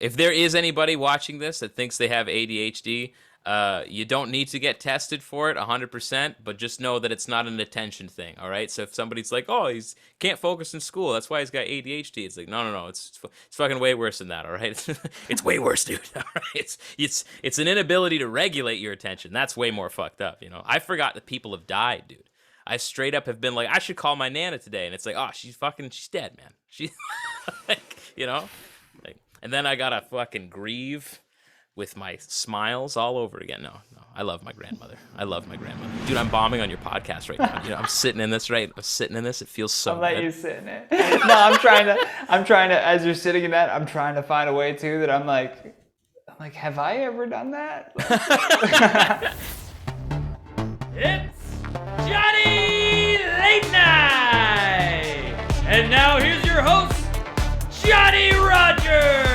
if there is anybody watching this that thinks they have ADHD, you don't need to get tested for it 100%, but just know that it's not an attention thing, all right? So if somebody's like, oh, he's can't focus in school, that's why he's got ADHD, it's like, no, it's fucking way worse than that, all right? It's way worse, dude, all right? It's an inability to regulate your attention. That's way more fucked up, you know? I forgot that people have died, dude. I straight up have been like, I should call my Nana today, and it's like, oh, she's dead, man. She, like, you know? Like, and then I gotta fucking grieve with my smiles all over again. No, I love my grandmother. Dude, I'm bombing on your podcast right now. You know, I'm sitting in this. It feels so I'll good. let you sit in it. No, I'm trying to, as you're sitting in that, I'm trying to find a way too that I'm like, have I ever done that? It's Johnny Late Night! And now here's your host, Johnny Rogers!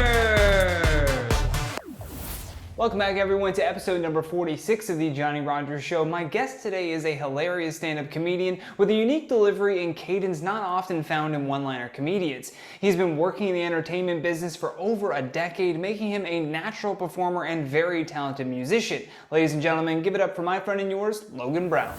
Welcome back, everyone, to episode number 46 of the Johnny Rogers Show. My guest today is a hilarious stand-up comedian with a unique delivery and cadence not often found in one-liner comedians. He's been working in the entertainment business for over a decade, making him a natural performer and very talented musician. Ladies and gentlemen, give it up for my friend and yours, Logan Brown.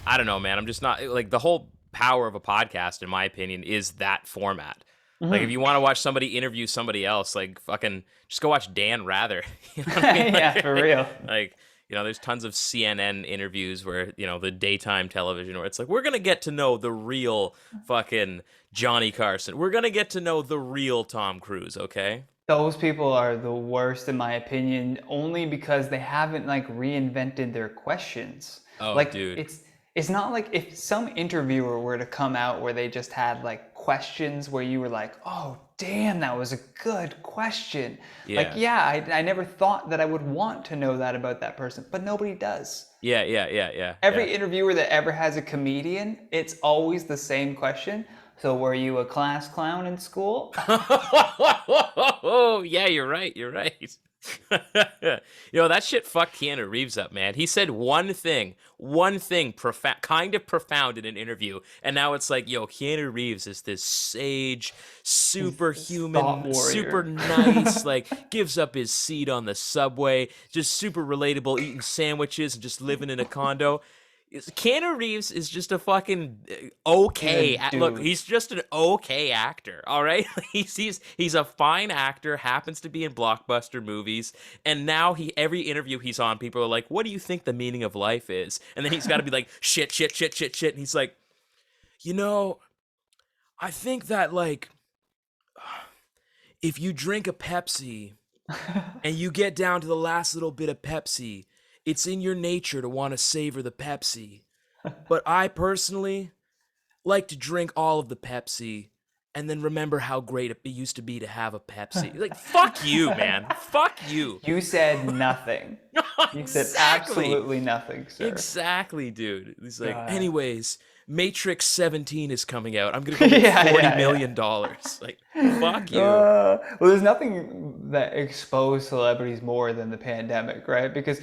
I don't know, man. I'm just not, like, the whole power of a podcast, in my opinion, is that format. Mm-hmm. Like, if you want to watch somebody interview somebody else, like, fucking just go watch Dan Rather. You know what I mean? Yeah, for real. Like, you know, there's tons of CNN interviews where, you know, the daytime television where it's like, we're going to get to know the real fucking Johnny Carson. We're going to get to know the real Tom Cruise, okay? Those people are the worst, in my opinion, only because they haven't, like, reinvented their questions. Oh, like, dude. It's not like if some interviewer were to come out where they just had, like, questions where you were like, oh, damn, that was a good question. Yeah. Like, yeah, I never thought that I would want to know that about that person, but nobody does. Yeah. Every interviewer that ever has a comedian, it's always the same question. So were you a class clown in school? Oh, yeah, you're right. You know, that shit fucked Keanu Reeves up, man. He said one thing kind of profound in an interview, and now it's like, yo, Keanu Reeves is this sage, superhuman, super nice, like, gives up his seat on the subway, just super relatable, eating sandwiches and just living in a condo. Keanu Reeves is just a fucking okay. Look, he's just an okay actor. All right, he's a fine actor. Happens to be in blockbuster movies, and now every interview he's on, people are like, "What do you think the meaning of life is?" And then he's got to be like, "Shit," and he's like, "You know, I think that, like, if you drink a Pepsi and you get down to the last little bit of Pepsi, it's in your nature to want to savor the Pepsi. But I personally like to drink all of the Pepsi and then remember how great it used to be to have a Pepsi." Like, fuck you, man. Fuck you. You said nothing. You said absolutely nothing, sir. Exactly, dude. He's like, anyways, Matrix 17 is coming out. I'm going to go get $40 million. Like, fuck you. Well, there's nothing that exposed celebrities more than the pandemic, right? Because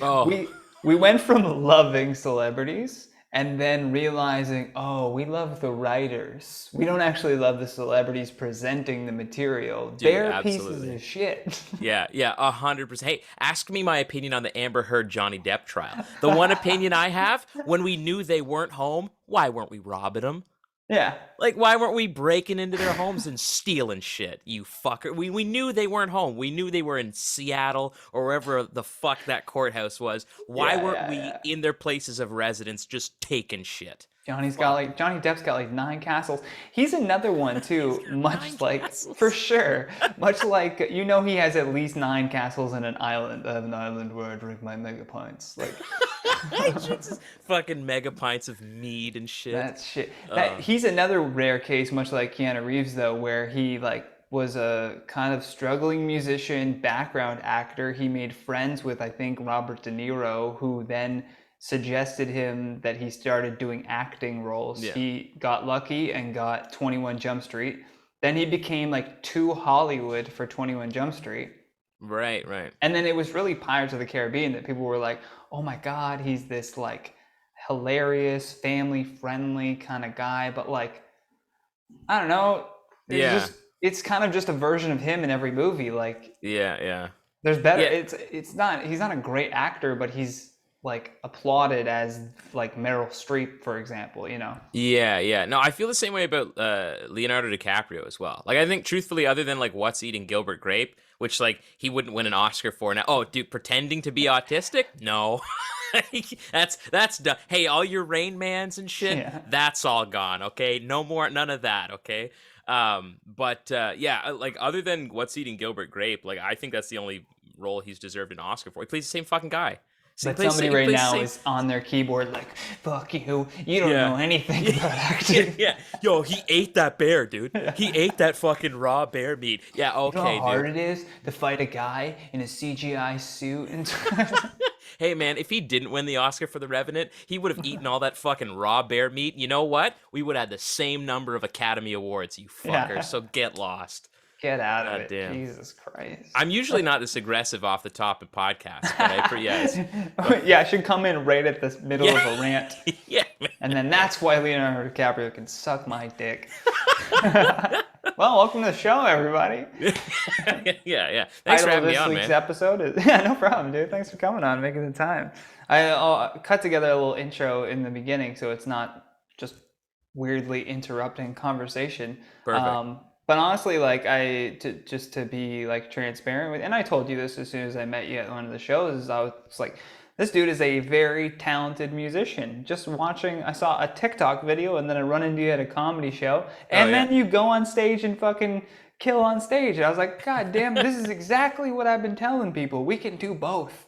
we went from loving celebrities and then realizing, oh, we love the writers. We don't actually love the celebrities presenting the material. Dude, they're pieces of shit. Yeah, 100%. Hey, ask me my opinion on the Amber Heard Johnny Depp trial. The one opinion I have, when we knew they weren't home, why weren't we robbing them? Yeah. Like, why weren't we breaking into their homes and stealing shit, you fucker? We knew they weren't home. We knew they were in Seattle or wherever the fuck that courthouse was. Why weren't we in their places of residence just taking shit? Johnny Depp's got like 9 castles. He's another one too, much like castles. For sure. Much like, you know, he has at least 9 castles and an island. I have an island where I drink my mega pints. Like fucking mega pints of mead and shit. That's shit. He's another rare case, much like Keanu Reeves though, where he like was a kind of struggling musician, background actor. He made friends with, I think, Robert De Niro, who then suggested him that he started doing acting roles. Yeah. He got lucky and got 21 Jump Street. Then he became like too Hollywood for 21 Jump Street. Right. And then it was really Pirates of the Caribbean that people were like, oh my God, he's this like hilarious, family friendly kind of guy. But like, I don't know. It it's kind of just a version of him in every movie. Like Yeah. there's better. Yeah. It's not. He's not a great actor, but he's like applauded as like Meryl Streep, for example. You know. Yeah. No, I feel the same way about Leonardo DiCaprio as well. Like, I think, truthfully, other than like What's Eating Gilbert Grape, which like he wouldn't win an Oscar for now. Oh, dude, pretending to be autistic? No. That's done. Hey, all your Rain Mans and shit, Yeah. that's all gone. Okay, no more, none of that. Okay. But yeah, like other than What's Eating Gilbert Grape, like I think that's the only role he's deserved an Oscar for. He plays the same fucking guy. But somebody right now is on their keyboard like, fuck you, you don't know anything about acting. Yeah. Yo, he ate that bear, dude. He ate that fucking raw bear meat. Yeah, okay, You know how hard dude. it is to fight a guy in a CGI suit and Hey, man, if he didn't win the Oscar for The Revenant, he would have eaten all that fucking raw bear meat. You know what? We would have had the same number of Academy Awards, you fucker. Yeah. So get lost. get out of God it. damn. Jesus Christ. I'm usually not this aggressive off the top of podcasts, but Yeah, I should come in right at the middle of a rant. yeah, man. And then that's why Leonardo DiCaprio can suck my dick. Well, welcome to the show, everybody. yeah. Thanks for having me on, This week's man. episode is yeah, no problem, dude. Thanks for coming on, making the time. I'll cut together a little intro in the beginning, so it's not just weirdly interrupting conversation. Perfect. But honestly, like just to be like transparent with, and I told you this as soon as I met you at one of the shows, is I was like, this dude is a very talented musician. Just watching, I saw a TikTok video, and then I run into you at a comedy show, and then you go on stage and fucking kill on stage. And I was like, God damn, this is exactly what I've been telling people. We can do both.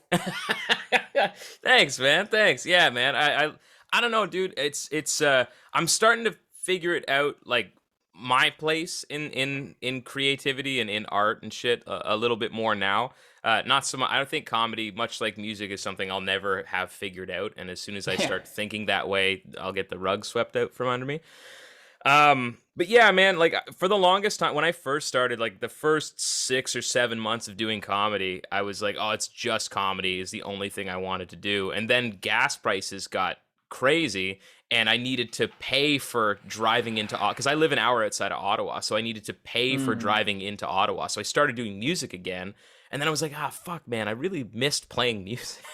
Thanks, man. Thanks. Yeah, man. I don't know, dude. It's I'm starting to figure it out, like my place in creativity and in art and shit a little bit more now. Not so much. I don't think comedy, much like music, is something I'll never have figured out. And as soon as I start thinking that way, I'll get the rug swept out from under me. But yeah, man, like for the longest time, when I first started, like the first 6 or 7 months of doing comedy, I was like, oh, it's just comedy is the only thing I wanted to do. And then gas prices got crazy, and I needed to pay for driving into, because I live an hour outside of Ottawa, so I needed to pay for driving into Ottawa. So I started doing music again, and then I was like, fuck, man, I really missed playing music.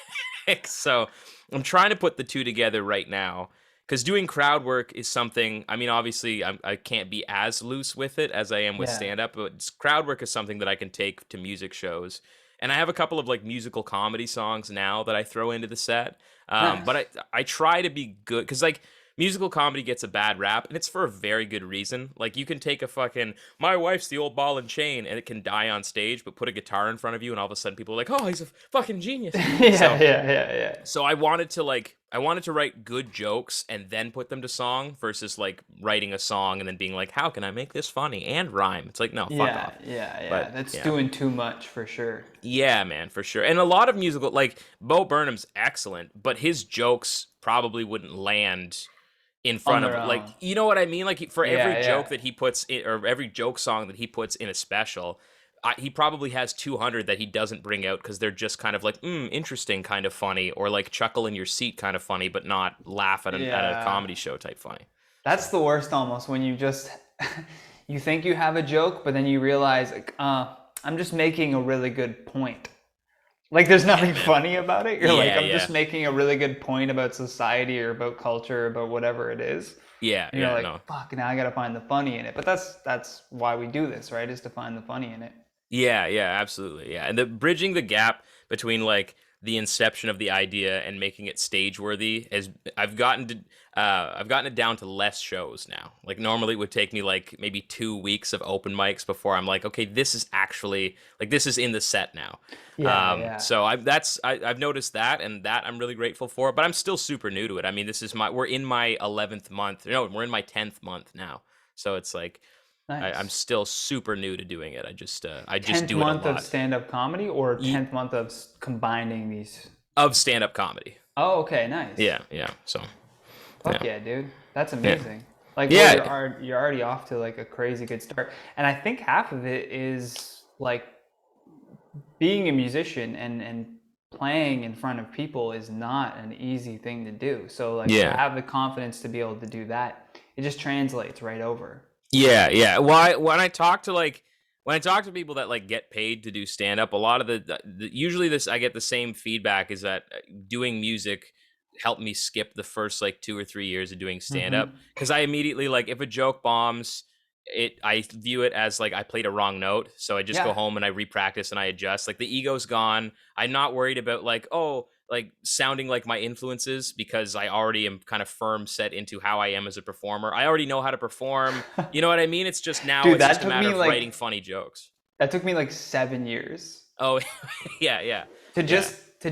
So I'm trying to put the two together right now, because doing crowd work is something, I mean, obviously I can't be as loose with it as I am with stand-up, but crowd work is something that I can take to music shows. And I have a couple of like musical comedy songs now that I throw into the set. Nice. But I try to be good, because like musical comedy gets a bad rap, and it's for a very good reason. Like you can take a fucking My Wife's the Old Ball and Chain, and it can die on stage, but put a guitar in front of you, and all of a sudden people are like, oh, he's a fucking genius. Yeah. So I wanted to write good jokes and then put them to song, versus like writing a song and then being like, how can I make this funny and rhyme? It's like, no, fuck off. Yeah. But, That's doing too much for sure. Yeah, man, for sure. And a lot of musical, like Bo Burnham's excellent, but his jokes probably wouldn't land in front their of, like, own. you know what I mean? Like for every joke yeah. that he puts in, or every joke song that he puts in a special, he probably has 200 that he doesn't bring out because they're just kind of like, interesting, kind of funny, or like chuckle in your seat kind of funny, but not laugh at a comedy show type funny. That's the worst almost, when you just you think you have a joke, but then you realize like, I'm just making a really good point. Like there's nothing funny about it. You're like, I'm just making a really good point about society or about culture, or about whatever it is. Yeah, And you're like, fuck, now I gotta find the funny in it. But that's why we do this, right? Is to find the funny in it. Yeah, absolutely. Yeah. And the bridging the gap between like the inception of the idea and making it stage worthy is, I've gotten it down to less shows now. Like normally it would take me like maybe 2 weeks of open mics before I'm like, okay, this is actually like, this is in the set now. So I've noticed that, and that I'm really grateful for, but I'm still super new to it. I mean, we're in my 11th month. No, we're in my 10th month now. So it's like, Nice. I'm still super new to doing it. I just do it a 10th month lot. of stand-up comedy, or 10th month of combining these? Of stand-up comedy. Oh, okay, nice. Yeah. So. Fuck yeah, dude. That's amazing. Like, Yeah. well, you're already off to like a crazy good start. And I think half of it is like being a musician and playing in front of people is not an easy thing to do. So like to have the confidence to be able to do that, it just translates right over. Yeah. Well, when I talk to people that like get paid to do stand up, a lot of usually this I get the same feedback is that doing music helped me skip the first like 2 or 3 years of doing stand up Mm-hmm. because I immediately like if a joke bombs, I view it as like I played a wrong note, so I just go Yeah. home and I repractice and I adjust. Like the ego's gone. I'm not worried about like like sounding like my influences because I already am kind of firm set into how I am as a performer. I already know how to perform. You know what I mean? It's just now Dude, it's just a matter of writing funny jokes. that took me like 7 years Oh, yeah. to Yeah.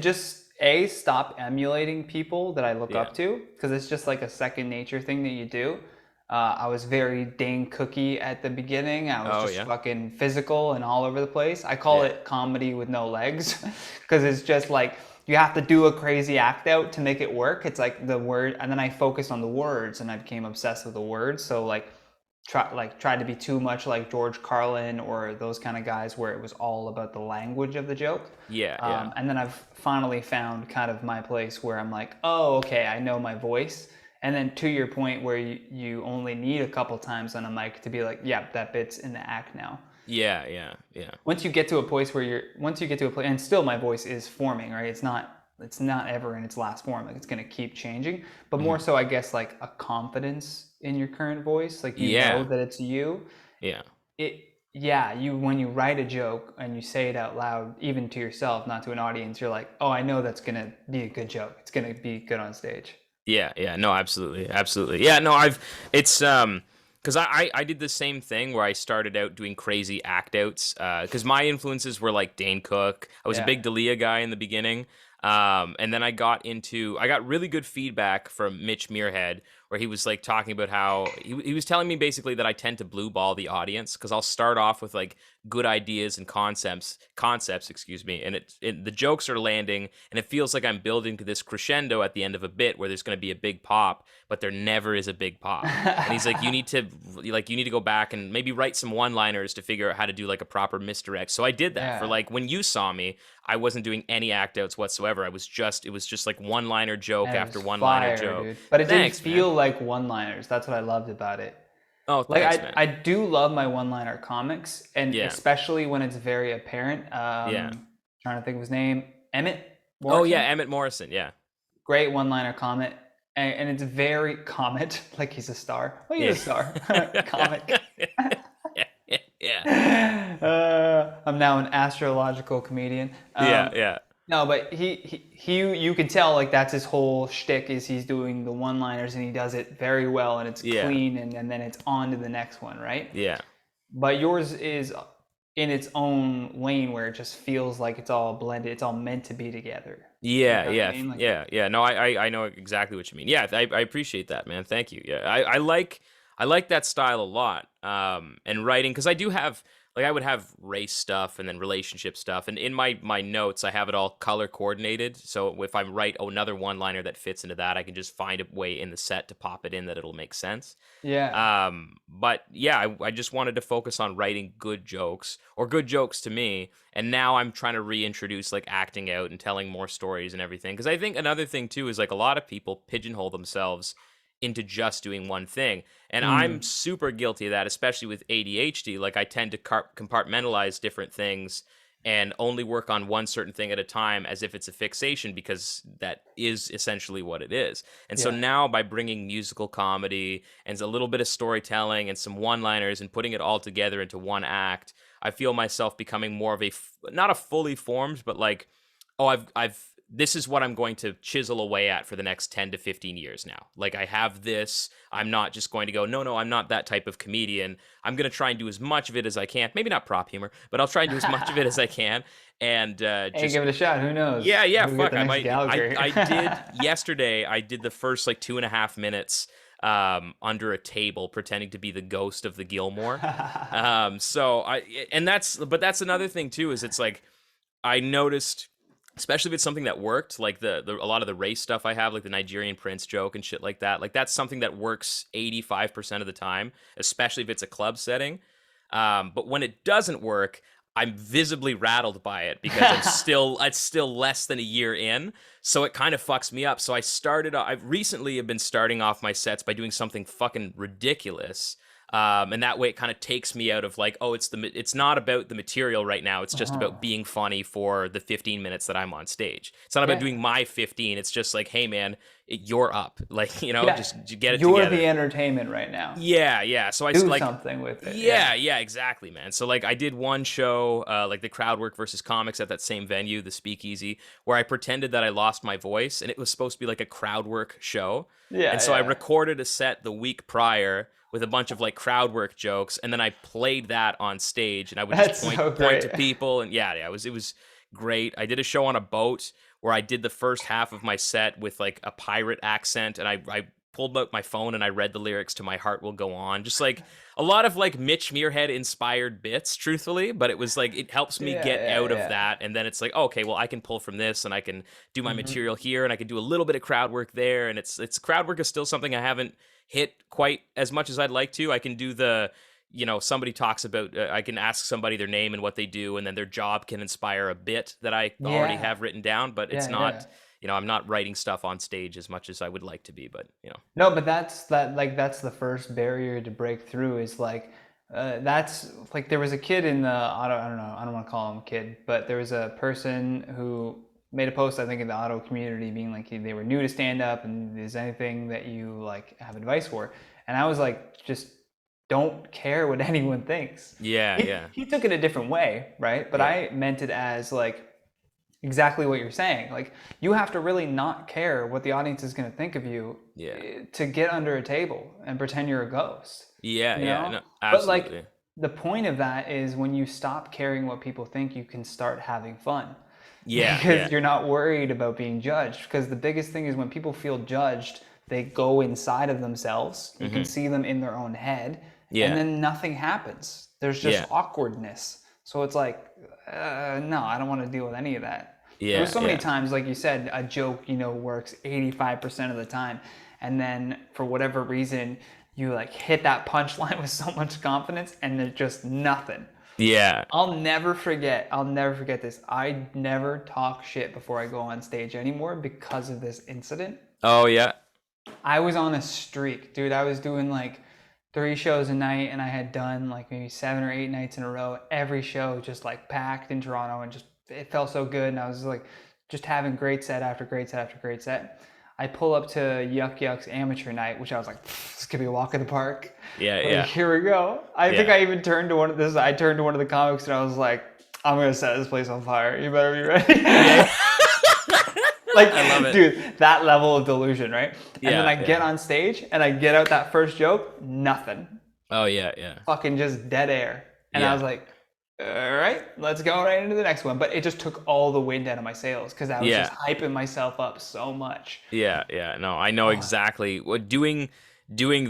just a stop emulating people that I look Yeah. up to, because it's just like a second nature thing that you do. I was very Dane Cookie at the beginning. I was Oh, just yeah. fucking physical and all over the place. I call Yeah. it comedy with no legs because it's just like you have to do a crazy act out to make it work. It's like the word, and then I focused on the words and I became obsessed with the words. So like tried to be too much like George Carlin or those kind of guys where it was all about the language of the joke. Yeah. And then I've finally found kind of my place where I'm like, oh, okay, I know my voice. And then to your point where you only need a couple times on a mic to be like, yeah, that bit's in the act now. Yeah. Once you get to a place where once you get to a place, and still my voice is forming, right? It's not ever in its last form. Like it's gonna keep changing, but more so, I guess, like a confidence in your current voice, like you know that it's you. Yeah. You when you write a joke and you say it out loud, even to yourself, not to an audience, you're like, oh, I know that's gonna be a good joke. It's gonna be good on stage. Yeah. No, absolutely. Yeah, no, it's because I did the same thing where I started out doing crazy act outs because my influences were like Dane Cook. I was a Yeah. big D'Elia guy in the beginning. And then I got really good feedback from Mitch Muirhead where he was like talking about how he was telling me basically that I tend to blue ball the audience because I'll start off with like good ideas and concepts, excuse me, and the jokes are landing and it feels like I'm building to this crescendo at the end of a bit where there's going to be a big pop, but there never is a big pop. And he's like, you need to go back and maybe write some one-liners to figure out how to do like a proper misdirect. So I did that for Yeah. like when you saw me, I wasn't doing any act outs whatsoever. It was just like one-liner joke And it after was one-liner fire, joke. dude. But it Thanks, didn't feel like one-liners. That's what I loved about it. Oh, Like thanks, man. I do love my one-liner comics, and Yeah. especially when it's very apparent. Yeah. Trying to think of his name, Emmett Oh Morrison. yeah, Emmett Morrison. Yeah. Great one-liner comment, and it's very comet, like he's a star. Well, he's a star. Comic. Yeah. I'm now an astrological comedian. Yeah. No, but you could tell like that's his whole shtick is he's doing the one-liners and he does it very well and it's Yeah. clean and then it's on to the next one, right? Yeah. But yours is in its own lane where it just feels like it's all blended. It's all meant to be together. Yeah, You know what I mean? Like- yeah. No, I know exactly what you mean. Yeah, I appreciate that, man. Thank you. Yeah, I like that style a lot. And writing because I do have like I would have race stuff and then relationship stuff, and in my notes I have it all color coordinated. So if I write another one liner that fits into that, I can just find a way in the set to pop it in that it'll make sense. Yeah. But yeah, I just wanted to focus on writing good jokes or good jokes to me. And now I'm trying to reintroduce like acting out and telling more stories and everything. Because I think another thing too is like a lot of people pigeonhole themselves into just doing one thing. And I'm super guilty of that, especially with ADHD. Like I tend to compartmentalize different things and only work on one certain thing at a time as if it's a fixation because that is essentially what it is. And so Yeah. now by bringing musical comedy and a little bit of storytelling and some one-liners and putting it all together into one act, I feel myself becoming more of not a fully formed, but like, oh, I've this is what I'm going to chisel away at for the next 10 to 15 years now. Like I have this, I'm not just going to go, no, I'm not that type of comedian. I'm going to try and do as much of it as I can. Maybe not prop humor, but I'll try and do as much of it as I can. And Hey, just give it a shot. Who knows? yeah, Who fuck. get the I next might. Gallagher? I did yesterday. I did the first like 2.5 minutes under a table, pretending to be the ghost of the Gilmore. But that's another thing too. Is it's like I noticed, especially if it's something that worked, like a lot of the race stuff I have, like the Nigerian prince joke and shit like that. Like that's something that works 85% of the time, especially if it's a club setting. But when it doesn't work, I'm visibly rattled by it because it's still less than a year in. So it kind of fucks me up. So I recently have been starting off my sets by doing something fucking ridiculous. And that way it kind of takes me out of like, oh, it's not about the material right now. It's just about being funny for the 15 minutes that I'm on stage. It's not about doing my 15. It's just like, hey man, you're up. Like, you know, just get it You're together. the entertainment right now. Yeah. So I do like something with it. Yeah, exactly, man. So like I did one show, like the crowd work versus comics at that same venue, the Speakeasy, where I pretended that I lost my voice, and it was supposed to be like a crowd work show. And so I recorded a set the week prior with a bunch of like crowd work jokes, and then I played that on stage, and I would just point to people, and it was great. I did a show on a boat where I did the first half of my set with like a pirate accent, and I pulled out my phone and I read the lyrics to My Heart Will Go On. Just like a lot of like Mitch Mearhead inspired bits, truthfully, but it was like, it helps me get out of that. And then it's like, okay, well, I can pull from this and I can do my material here, and I can do a little bit of crowd work there. And it's crowd work is still something I haven't hit quite as much as I'd like to. I can do the, you know, somebody talks about, I can ask somebody their name and what they do, and then their job can inspire a bit that I already have written down, but it's not, you know, I'm not writing stuff on stage as much as I would like to be, but you know. No, but that's the first barrier to break through is like, that's like, there was a kid in the, I don't want to call him a kid, but there was a person who made a post, I think, in the auto community being like, they were new to stand up, and is anything that you like have advice for? And I was like, just don't care what anyone thinks. He took it a different way, right? But I meant it as like exactly what you're saying. Like, you have to really not care what the audience is going to think of you to get under a table and pretend you're a ghost. No, absolutely. But like, the point of that is when you stop caring what people think, you can start having fun. Because you're not worried about being judged. Because the biggest thing is when people feel judged, they go inside of themselves. You can see them in their own head. And then nothing happens. There's just awkwardness. So it's like, no, I don't want to deal with any of that. There's so many times, like you said, a joke, you know, works 85% of the time. And then for whatever reason, you like hit that punchline with so much confidence, and there's just nothing. I'll never forget this. I never talk shit before I go on stage anymore because of this incident. I was on a streak, dude. I was doing like 3 shows a night, and I had done like maybe 7 or 8 nights in a row. Every show just like packed in Toronto, and just it felt so good. And I was like just having great set after great set after great set. I pull up to Yuck Yuck's amateur night, which I was like, this could be a walk in the park. Here we go. I think I even turned to one of the comics, and I was like, I'm gonna set this place on fire. You better be ready. Like, I love it. Dude, that level of delusion, right? And then I get on stage and I get out that first joke, nothing. Fucking just dead air. And I was like, all right, let's go right into the next one. But it just took all the wind out of my sails because I was just hyping myself up so much. No, I know exactly. Doing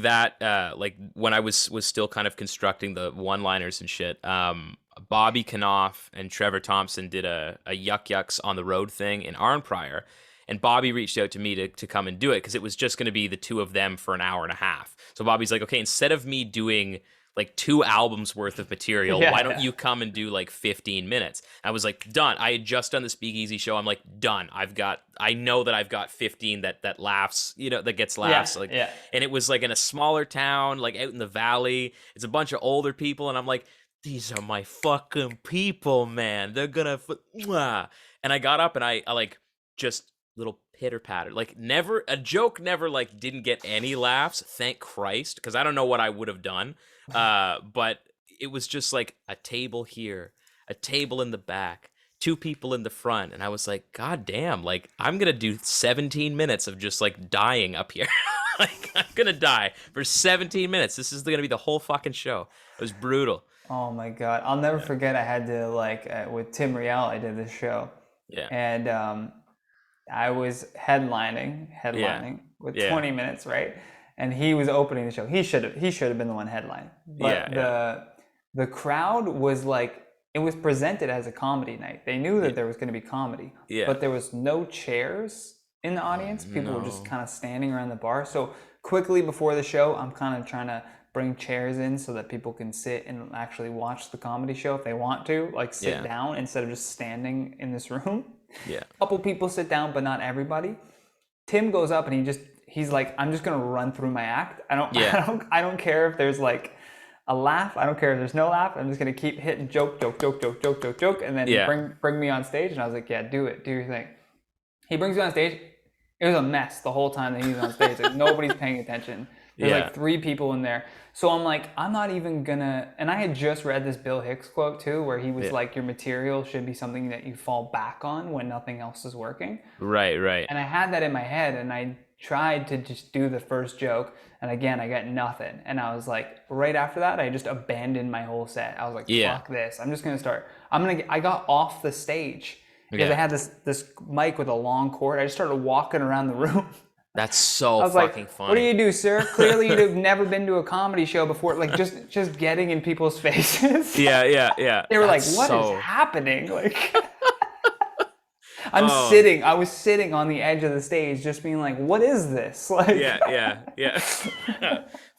that, like when I was still kind of constructing the one-liners and shit, Bobby Knopf and Trevor Thompson did a Yuck Yucks on the road thing in Arnprior, and Bobby reached out to me to come and do it because it was just going to be the two of them for an hour and a half. So Bobby's like, okay, instead of me doing like 2 albums worth of material, why don't you come and do like 15 minutes? I was like, done. I had just done the Speakeasy show. I'm like, done. I know that I've got 15 that laughs, you know, that gets laughs. And it was like in a smaller town, like out in the valley. It's a bunch of older people, and I'm like, these are my fucking people, man. They're gonna and I got up and I like just little pitter patter, like never a joke never like didn't get any laughs, thank Christ, because I don't know what I would have done. But it was just like a table here, a table in the back, 2 people in the front, and I was like, God damn, like I'm gonna do 17 minutes of just like dying up here. Like I'm gonna die for 17 minutes. This is gonna be the whole fucking show. It was brutal. Oh my God. I'll never forget, I had to like, with Tim Riel, I did this show. And I was headlining with 20 minutes, right? And he was opening the show. He should have been the one headlining. But the crowd was like, it was presented as a comedy night. They knew that there was going to be comedy, but there was no chairs in the audience. People were just kind of standing around the bar. So quickly before the show, I'm kind of trying to bring chairs in so that people can sit and actually watch the comedy show if they want to, like sit down instead of just standing in this room. A couple people sit down, but not everybody. Tim goes up and he's like, I'm just gonna run through my act. I don't care if there's like a laugh. I don't care if there's no laugh. I'm just gonna keep hitting joke, and then bring me on stage. And I was like, yeah, do it, do your thing. He brings me on stage. It was a mess the whole time that he's on stage. Like nobody's paying attention. There's like 3 people in there. So I'm like, I'm not even gonna. And I had just read this Bill Hicks quote too, where he was like, your material should be something that you fall back on when nothing else is working. Right. And I had that in my head, and I tried to just do the first joke, and again I got nothing. And I was like, right after that, I just abandoned my whole set. I was like, fuck this. I'm just gonna start. I got off the stage because I had this mic with a long cord. I just started walking around the room. That's so fucking funny. What do you do, sir? Clearly you've never been to a comedy show before. Like just getting in people's faces. Yeah. They were like, what is happening? Like I was sitting on the edge of the stage just being like, what is this? Like Yeah.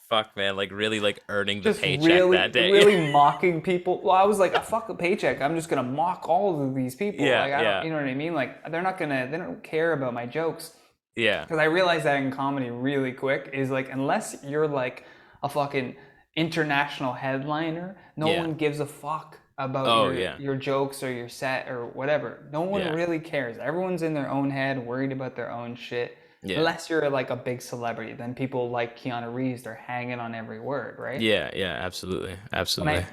Fuck, man, like really like earning the paycheck that day. Really mocking people. Well, I was like, fuck a paycheck. I'm just gonna mock all of these people. You know what I mean? Like they don't care about my jokes. Yeah. Because I realized that in comedy really quick is like, unless you're like a fucking international headliner, no one gives a fuck about your jokes or your set or whatever. No one really cares. Everyone's in their own head, worried about their own shit. Yeah. Unless you're like a big celebrity, then people like Keanu Reeves, they're hanging on every word, right? Yeah, absolutely. I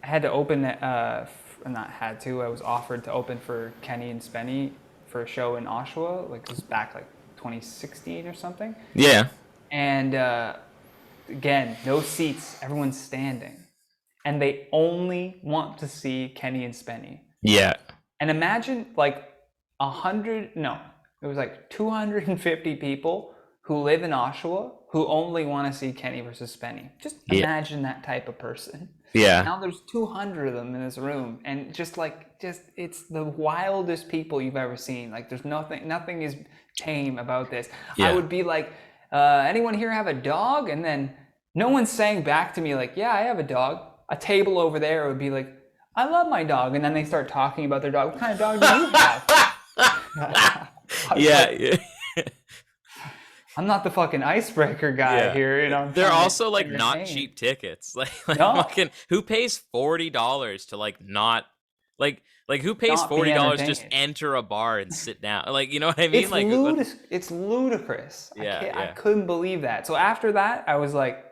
had to open it, not had to, I was offered to open for Kenny and Spenny for a show in Oshawa, like it was back like 2016 or something. Yeah. And again, no seats, everyone's standing. And they only want to see Kenny and Spenny. Yeah. And imagine like 250 people who live in Oshawa who only want to see Kenny versus Spenny. Just imagine that type of person. Yeah. Now there's 200 of them in this room, and just it's the wildest people you've ever seen. Like there's nothing is tame about this. I would be like, anyone here have a dog? And then no one's saying back to me like, yeah, I have a dog. A table over there would be like, I love my dog. And then they start talking about their dog. What kind of dog do you have? Yeah. I'm not the fucking icebreaker guy here, you know. They're also like not cheap tickets. Like fucking, who pays $40 to like not like who pays $40 just enter a bar and sit down? Like, you know what I mean? It's ludicrous. Yeah, I couldn't believe that. So after that, I was like,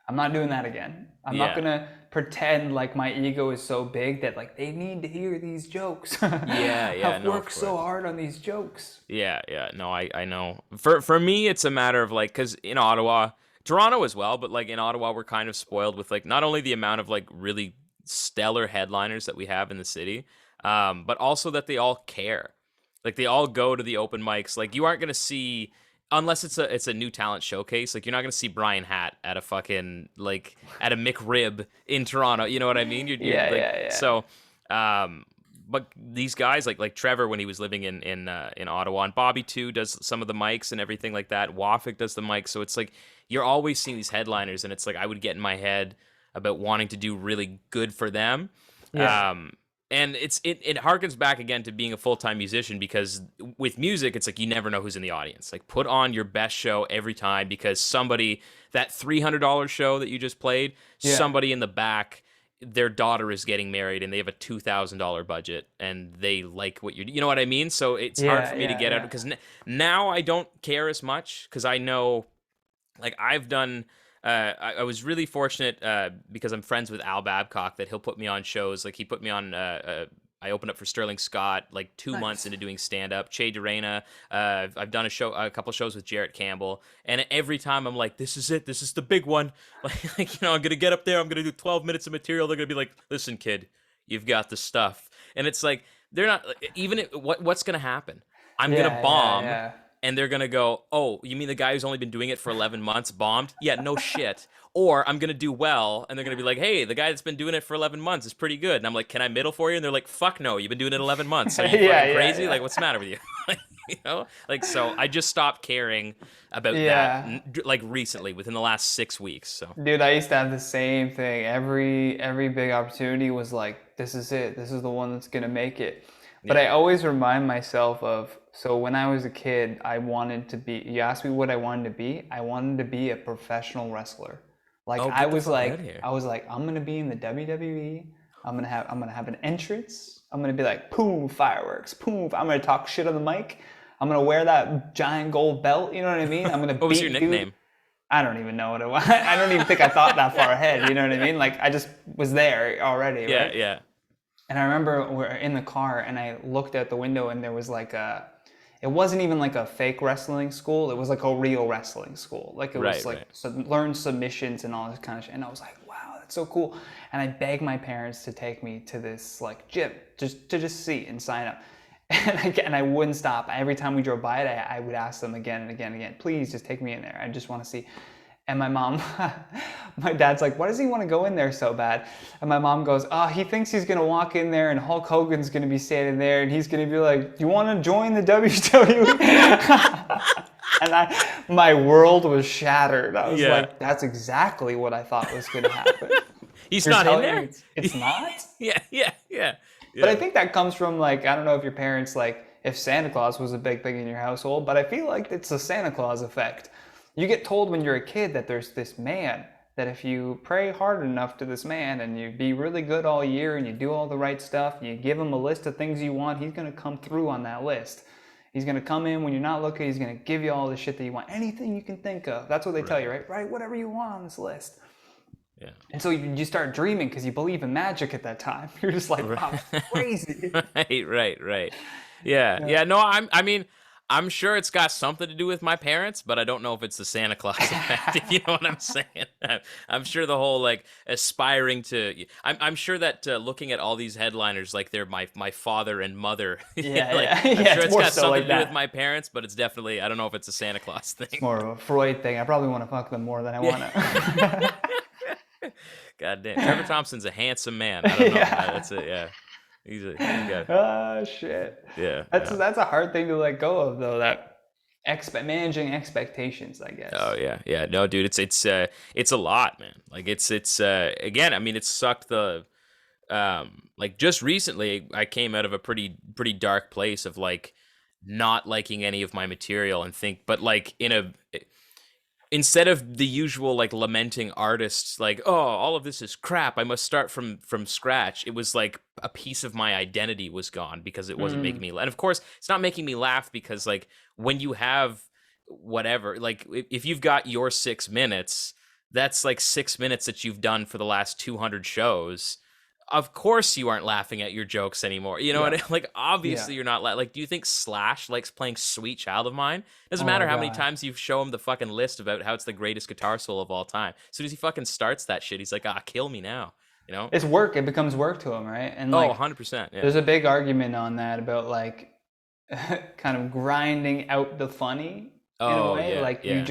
I'm not doing that again. I'm not gonna pretend like my ego is so big that like they need to hear these jokes. I've worked so hard on these jokes. Yeah. No, I know. For me, it's a matter of like, because in Ottawa, Toronto as well, but like in Ottawa, we're kind of spoiled with like not only the amount of like really stellar headliners that we have in the city, but also that they all care. Like they all go to the open mics. Like you aren't gonna see. Unless it's a new talent showcase, like you're not gonna see Brian Hatt at a fucking like at a McRib in Toronto. You know what I mean? Yeah. So, but these guys like Trevor when he was living in Ottawa, and Bobby too does some of the mics and everything like that. Wafik does the mics, so it's like you're always seeing these headliners, and it's like I would get in my head about wanting to do really good for them. Yeah. And it harkens back again to being a full-time musician, because with music, it's like you never know who's in the audience. Like put on your best show every time, because somebody, that $300 show that you just played, somebody in the back, their daughter is getting married and they have a $2,000 budget and they like what you know what I mean? So it's hard for me to get out, because now I don't care as much, because I know, like I've done... I was really fortunate because I'm friends with Al Babcock, that he'll put me on shows. Like he put me on, I opened up for Sterling Scott like 2 months into doing stand-up. Durena, I've done a couple shows with Jarrett Campbell. And every time I'm like, this is it. This is the big one. Like you know, I'm going to get up there. I'm going to do 12 minutes of material. They're going to be like, listen, kid, you've got the stuff. And it's like, they're not, even what's going to happen? I'm going to bomb. Yeah. And they're going to go, oh, you mean the guy who's only been doing it for 11 months bombed? Yeah, no shit. Or I'm going to do well, and they're going to be like, hey, the guy that's been doing it for 11 months is pretty good. And I'm like, can I middle for you? And they're like, fuck no, you've been doing it 11 months. Are you fucking crazy? Like, what's the matter with you? You know? Like, so I just stopped caring about that, like, recently, within the last 6 weeks. So, dude, I used to have the same thing. Every big opportunity was like, this is it. This is the one that's going to make it. But I always remind myself of, so when I was a kid, I wanted to be, you asked me what I wanted to be, I wanted to be a professional wrestler. Like Oh, I get the was fuck like, out of here. I was like, I'm gonna be in the WWE. I'm gonna have an entrance. I'm gonna be like, boom, fireworks, boom. I'm gonna talk shit on the mic. I'm gonna wear that giant gold belt. You know what I mean? I'm gonna What was your beat nickname? dude. I don't even know what it was. I don't even think I thought that far ahead. You know what I mean? Like I just was there already, Yeah, right? yeah. And I remember we're in the car and I looked out the window and there was like it wasn't even like a fake wrestling school. It was like a real wrestling school. Like it was Right, like right. learn submissions and all this kind of shit. And I was like, wow, that's so cool. And I begged my parents to take me to this like gym just to see and sign up. And I wouldn't stop. Every time we drove by it, I would ask them again and again and again, please just take me in there. I just want to see. And my mom, my dad's like, why does he want to go in there so bad? And my mom goes, oh, he thinks he's going to walk in there and Hulk Hogan's going to be standing there and he's going to be like, you want to join the WWE? And my world was shattered. I was Yeah. like, that's exactly what I thought was going to happen. He's You're not in telling there? me it's not? Yeah, yeah, yeah. But I think that comes from like, I don't know if your parents, like, if Santa Claus was a big thing in your household, but I feel like it's the Santa Claus effect. You get told when you're a kid that there's this man, that if you pray hard enough to this man and you be really good all year and you do all the right stuff, and you give him a list of things you want, he's going to come through on that list. He's going to come in when you're not looking, he's going to give you all the shit that you want. Anything you can think of. That's what they tell you, right? Write whatever you want on this list. Yeah. And so you start dreaming because you believe in magic at that time. You're just like, wow, crazy. Right. Yeah. No, I mean, I'm sure it's got something to do with my parents, but I don't know if it's the Santa Claus effect, if you know what I'm saying. I'm sure the whole like aspiring to. I'm sure that looking at all these headliners like they're my father and mother. Yeah, like, yeah. I'm Yeah, sure it's it's more got so something like to do that. with my parents, but it's definitely I don't know if it's a Santa Claus thing. It's more of a Freud thing. I probably want to fuck them more than I want to. God damn, Trevor Thompson's a handsome man. I don't know. Yeah. That's it. Yeah, he's got. Oh shit. Yeah. That's a hard thing to let go of though. That managing expectations, I guess. Oh yeah. No, dude, it's a lot, man. Like it's again, I mean, it sucked the like just recently I came out of a pretty dark place of like not liking any of my material and but like instead of the usual like lamenting artists like, oh, all of this is crap, I must start from scratch, it was like a piece of my identity was gone because it wasn't making me laugh. And of course it's not making me laugh because like when you have whatever, like if you've got your 6 minutes, that's like 6 minutes that you've done for the last 200 shows. Of course you aren't laughing at your jokes anymore. You know what I mean? Like obviously you're not like do you think Slash likes playing Sweet Child of Mine? Doesn't matter how many times you show him the fucking list about how it's the greatest guitar solo of all time. As soon as he fucking starts that shit, he's like, kill me now. You know? It's work. It becomes work to him, right? And like, 100%. Yeah. there's a big argument on that about like kind of grinding out the funny in a way. Yeah, like yeah.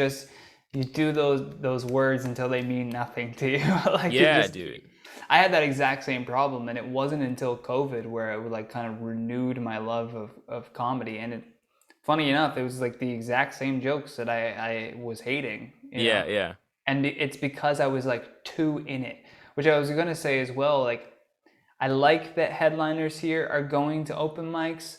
you do those words until they mean nothing to you. Like yeah, dude. I had that exact same problem, and it wasn't until COVID where it would like kind of renewed my love of comedy. And funny enough, it was like the exact same jokes that I was hating. You know? Yeah. And it's because I was like too in it, which I was gonna say as well. Like I like that headliners here are going to open mics,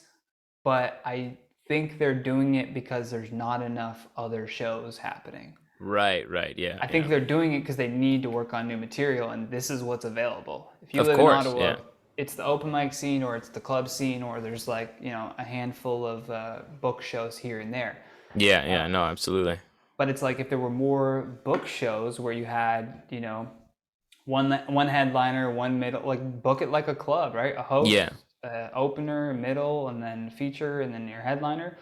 but I think they're doing it because there's not enough other shows happening. Right, yeah. I think they're doing it because they need to work on new material, and this is what's available. If you Of live course, in Ottawa, yeah. it's the open mic scene, or it's the club scene, or there's like a handful of book shows here and there. Yeah, no, absolutely. But it's like if there were more book shows where you had one headliner, one middle, like book it like a club, right? A host, opener, middle, and then feature, and then your headliner.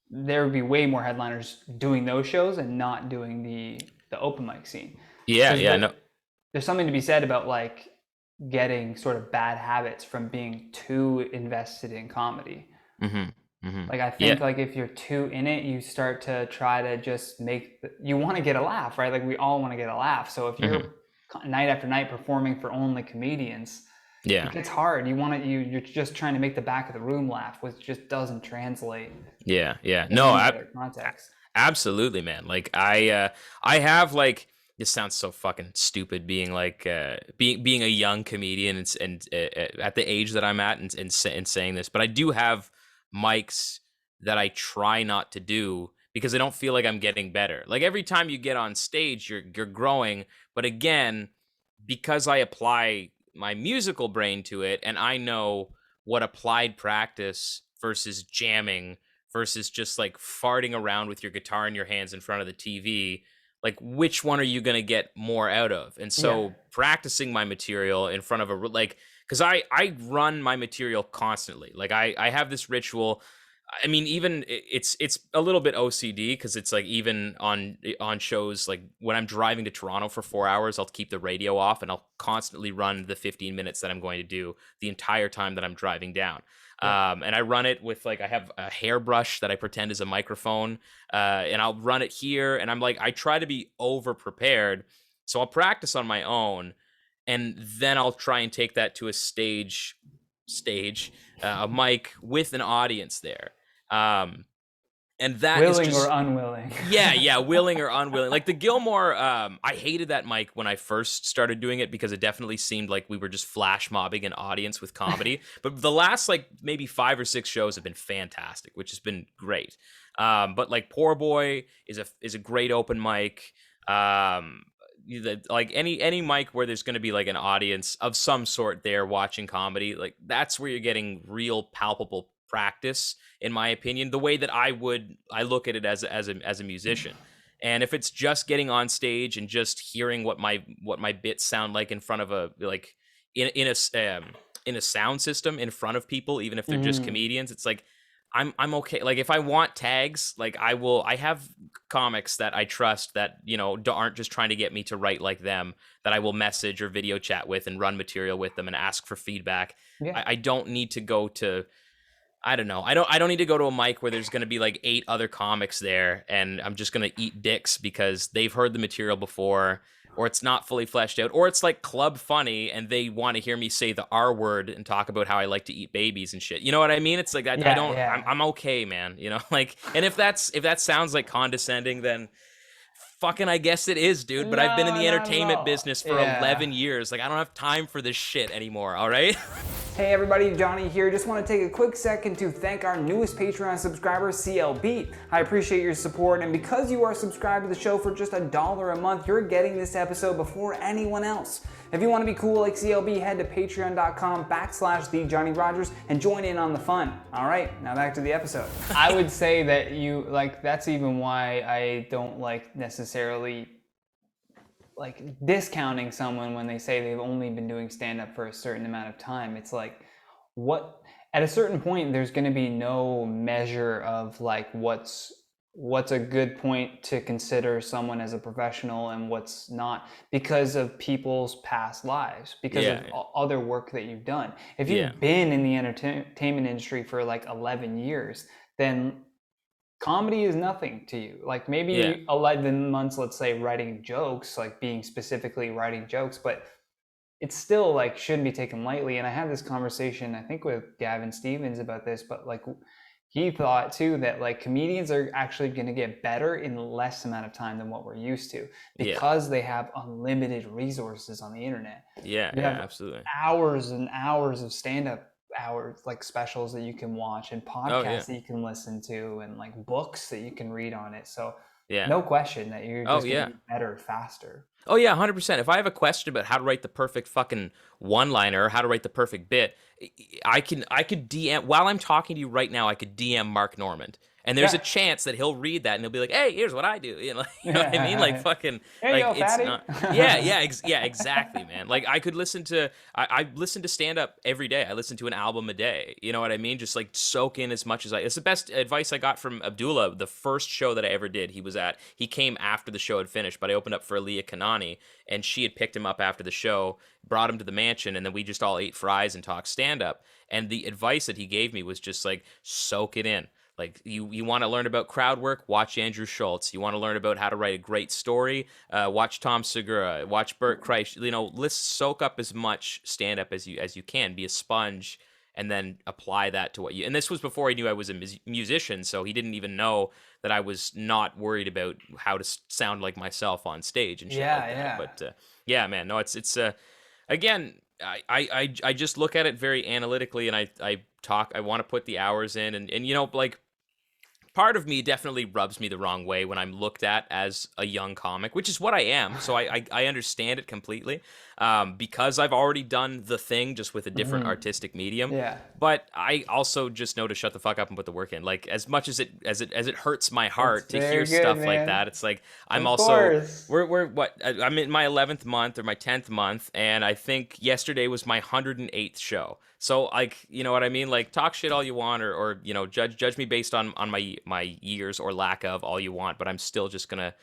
There would be way more headliners doing those shows and not doing the open mic scene. No. There's something to be said about like getting sort of bad habits from being too invested in comedy. Like I think like if you're too in it, you start to try to just you want to get a laugh, right? Like we all want to get a laugh. So if you're night after night performing for only comedians, it's hard. You're just trying to make the back of the room laugh, which just doesn't translate. Yeah. No, context. Absolutely, man. Like I have like, this sounds so fucking stupid being like being a young comedian and at the age that I'm at and saying this, but I do have mics that I try not to do because I don't feel like I'm getting better. Like every time you get on stage, you're growing, but again, because I apply my musical brain to it and I know what applied practice versus jamming versus just like farting around with your guitar in your hands in front of the TV, like which one are you going to get more out of? And so practicing my material in front of like, because I run my material constantly. Like I have this ritual. I mean, even it's a little bit OCD because it's like even on shows, like when I'm driving to Toronto for 4 hours, I'll keep the radio off and I'll constantly run the 15 minutes that I'm going to do the entire time that I'm driving down. And I run it with like I have a hairbrush that I pretend is a microphone, and I'll run it here. And I'm like I try to be over prepared, so I'll practice on my own, and then I'll try and take that to a stage, a mic with an audience there. And that is Willing just, or unwilling. yeah, willing or unwilling. Like the Gilmore, I hated that mic when I first started doing it because it definitely seemed like we were just flash mobbing an audience with comedy. But the last like maybe 5 or 6 shows have been fantastic, which has been great. But like Poor Boy is a great open mic. Like any mic where there's going to be like an audience of some sort there watching comedy, like that's where you're getting real palpable practice, in my opinion, the way that I look at it as a musician. And if it's just getting on stage and just hearing what my bits sound like in front of a like in a sound system in front of people, even if they're just comedians, it's like I'm okay. Like if I want tags, like I have comics that I trust that, you know, aren't just trying to get me to write like them, that I will message or video chat with and run material with them and ask for feedback. I don't need to go to, I don't know. I don't need to go to a mic where there's going to be like 8 other comics there and I'm just going to eat dicks because they've heard the material before, or it's not fully fleshed out, or it's like club funny and they want to hear me say the R word and talk about how I like to eat babies and shit. You know what I mean? It's like I don't. I'm okay, man. You know, like, and if that sounds like condescending, then fucking I guess it is, dude. But I've been in the entertainment business for 11 years. Like I don't have time for this shit anymore. All right. Hey everybody, Johnny here. Just want to take a quick second to thank our newest Patreon subscriber, CLB. I appreciate your support, and because you are subscribed to the show for just $1 a month, you're getting this episode before anyone else. If you want to be cool like CLB, head to patreon.com/TheJohnnyRogers and join in on the fun. All right, now back to the episode. I would say that that's even why I don't like necessarily like discounting someone when they say they've only been doing stand-up for a certain amount of time. It's like, what, at a certain point, there's going to be no measure of like what's a good point to consider someone as a professional and what's not, because of people's past lives, because of other work that you've done. If you've been in the entertainment industry for like 11 years, then comedy is nothing to you. Like maybe 11 months, let's say, writing jokes, like being specifically writing jokes, but it's still like shouldn't be taken lightly. And I had this conversation, I think with Gavin Stevens about this, but like he thought too that like comedians are actually going to get better in less amount of time than what we're used to, because they have unlimited resources on the internet. Absolutely. Hours and hours of stand-up hours, like specials that you can watch and podcasts that you can listen to and like books that you can read on it. So no question that you're just gonna be better faster. Oh yeah, 100%. If I have a question about how to write the perfect fucking one-liner or how to write the perfect bit, I could DM, while I'm talking to you right now, I could DM Mark Normand. And there's a chance that he'll read that and he'll be like, "Hey, here's what I do." You know what I mean? Like fucking, hey, like yo, it's fatty. not. Exactly, man. Like I could listen to, I listen to stand up every day. I listen to an album a day. You know what I mean? Just like soak in as much as it's the best advice I got from Abdullah. The first show that I ever did, he came after the show had finished, but I opened up for Leah Kanani, and she had picked him up after the show, brought him to the mansion, and then we just all ate fries and talked stand up. And the advice that he gave me was just like, soak it in. Like you want to learn about crowd work, watch Andrew Schultz. You want to learn about how to write a great story, watch Tom Segura, watch Bert Kreischer. You know, let's soak up as much stand up as you can. Be a sponge, and then apply that to what you. And this was before he knew I was a musician, so he didn't even know that I was not worried about how to sound like myself on stage and shit like that. But man, no, it's again. I just look at it very analytically, and I want to put the hours in, and you know, like part of me definitely rubs me the wrong way when I'm looked at as a young comic, which is what I am. So I understand it completely, because I've already done the thing just with a different artistic medium. Yeah. But I also just know to shut the fuck up and put the work in. Like, as much as it hurts my heart to hear good, stuff like man. that, it's like I'm Of also course. we're what I'm in my 11th month or my 10th month, and I think yesterday was my 108th show. So, like, you know what I mean? Like, talk shit all you want, or you know, judge me based on my years or lack of all you want, but I'm still gonna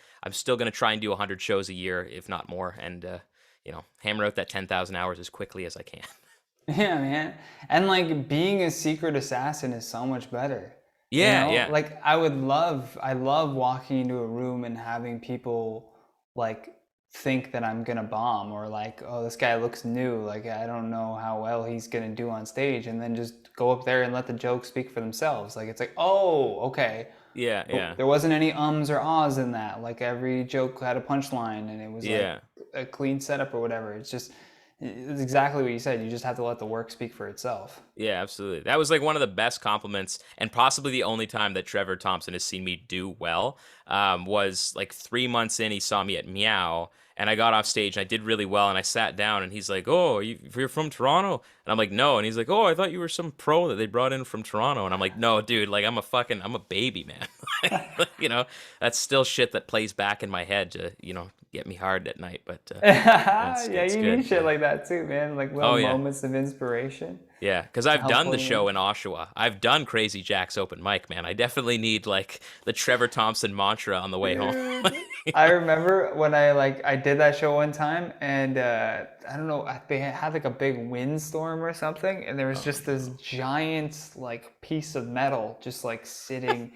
try and do 100 shows a year, if not more, and you know, hammer out that 10,000 hours as quickly as I can. Yeah, man. And like being a secret assassin is so much better. Yeah, yeah. Like I love walking into a room and having people like think that I'm gonna bomb, or like, oh, this guy looks new, like I don't know how well he's gonna do on stage, and then just go up there and let the jokes speak for themselves. Like, it's like, oh, okay. Yeah, yeah. There wasn't any ums or ahs in that. Like every joke had a punchline, and it was Yeah. like a clean setup or whatever. It's exactly what you said. You just have to let the work speak for itself. Yeah, absolutely. That was like one of the best compliments, and possibly the only time that Trevor Thompson has seen me do well. Was like 3 months in. He saw me at Meow, and I got off stage and I did really well. And I sat down, and he's like, "Oh, you're from Toronto?" And I'm like, "No." And he's like, "Oh, I thought you were some pro that they brought in from Toronto." And I'm like, "No, dude. Like, I'm a baby, man." You know, that's still shit that plays back in my head to, you know, get me hard at night. But Yeah, it's you good. need shit like that too, man. Like little moments of inspiration. Yeah, because I've help done the pull you show in Oshawa. I've done Crazy Jack's open mic, man. I definitely need like the Trevor Thompson mantra on the way home. I remember when I did that show one time, and I don't know, they had like a big windstorm or something, and there was just this giant like piece of metal just like sitting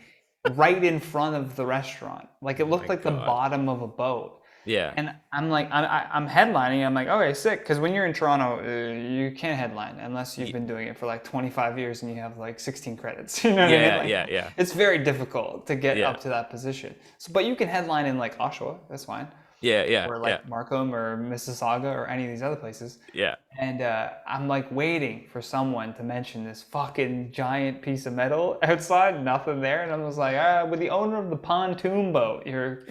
right in front of the restaurant. Like it looked like the bottom of a boat. Yeah. And I'm like, I'm headlining. I'm like, okay, sick. Because when you're in Toronto, you can't headline unless you've been doing it for like 25 years and you have like 16 credits. You know what I mean? Like, yeah. It's very difficult to get up to that position. So, but you can headline in like Oshawa. That's fine. Yeah. Or like Markham or Mississauga or any of these other places. Yeah. And I'm like waiting for someone to mention this fucking giant piece of metal outside, nothing there. And I was like, with the owner of the pontoon boat, your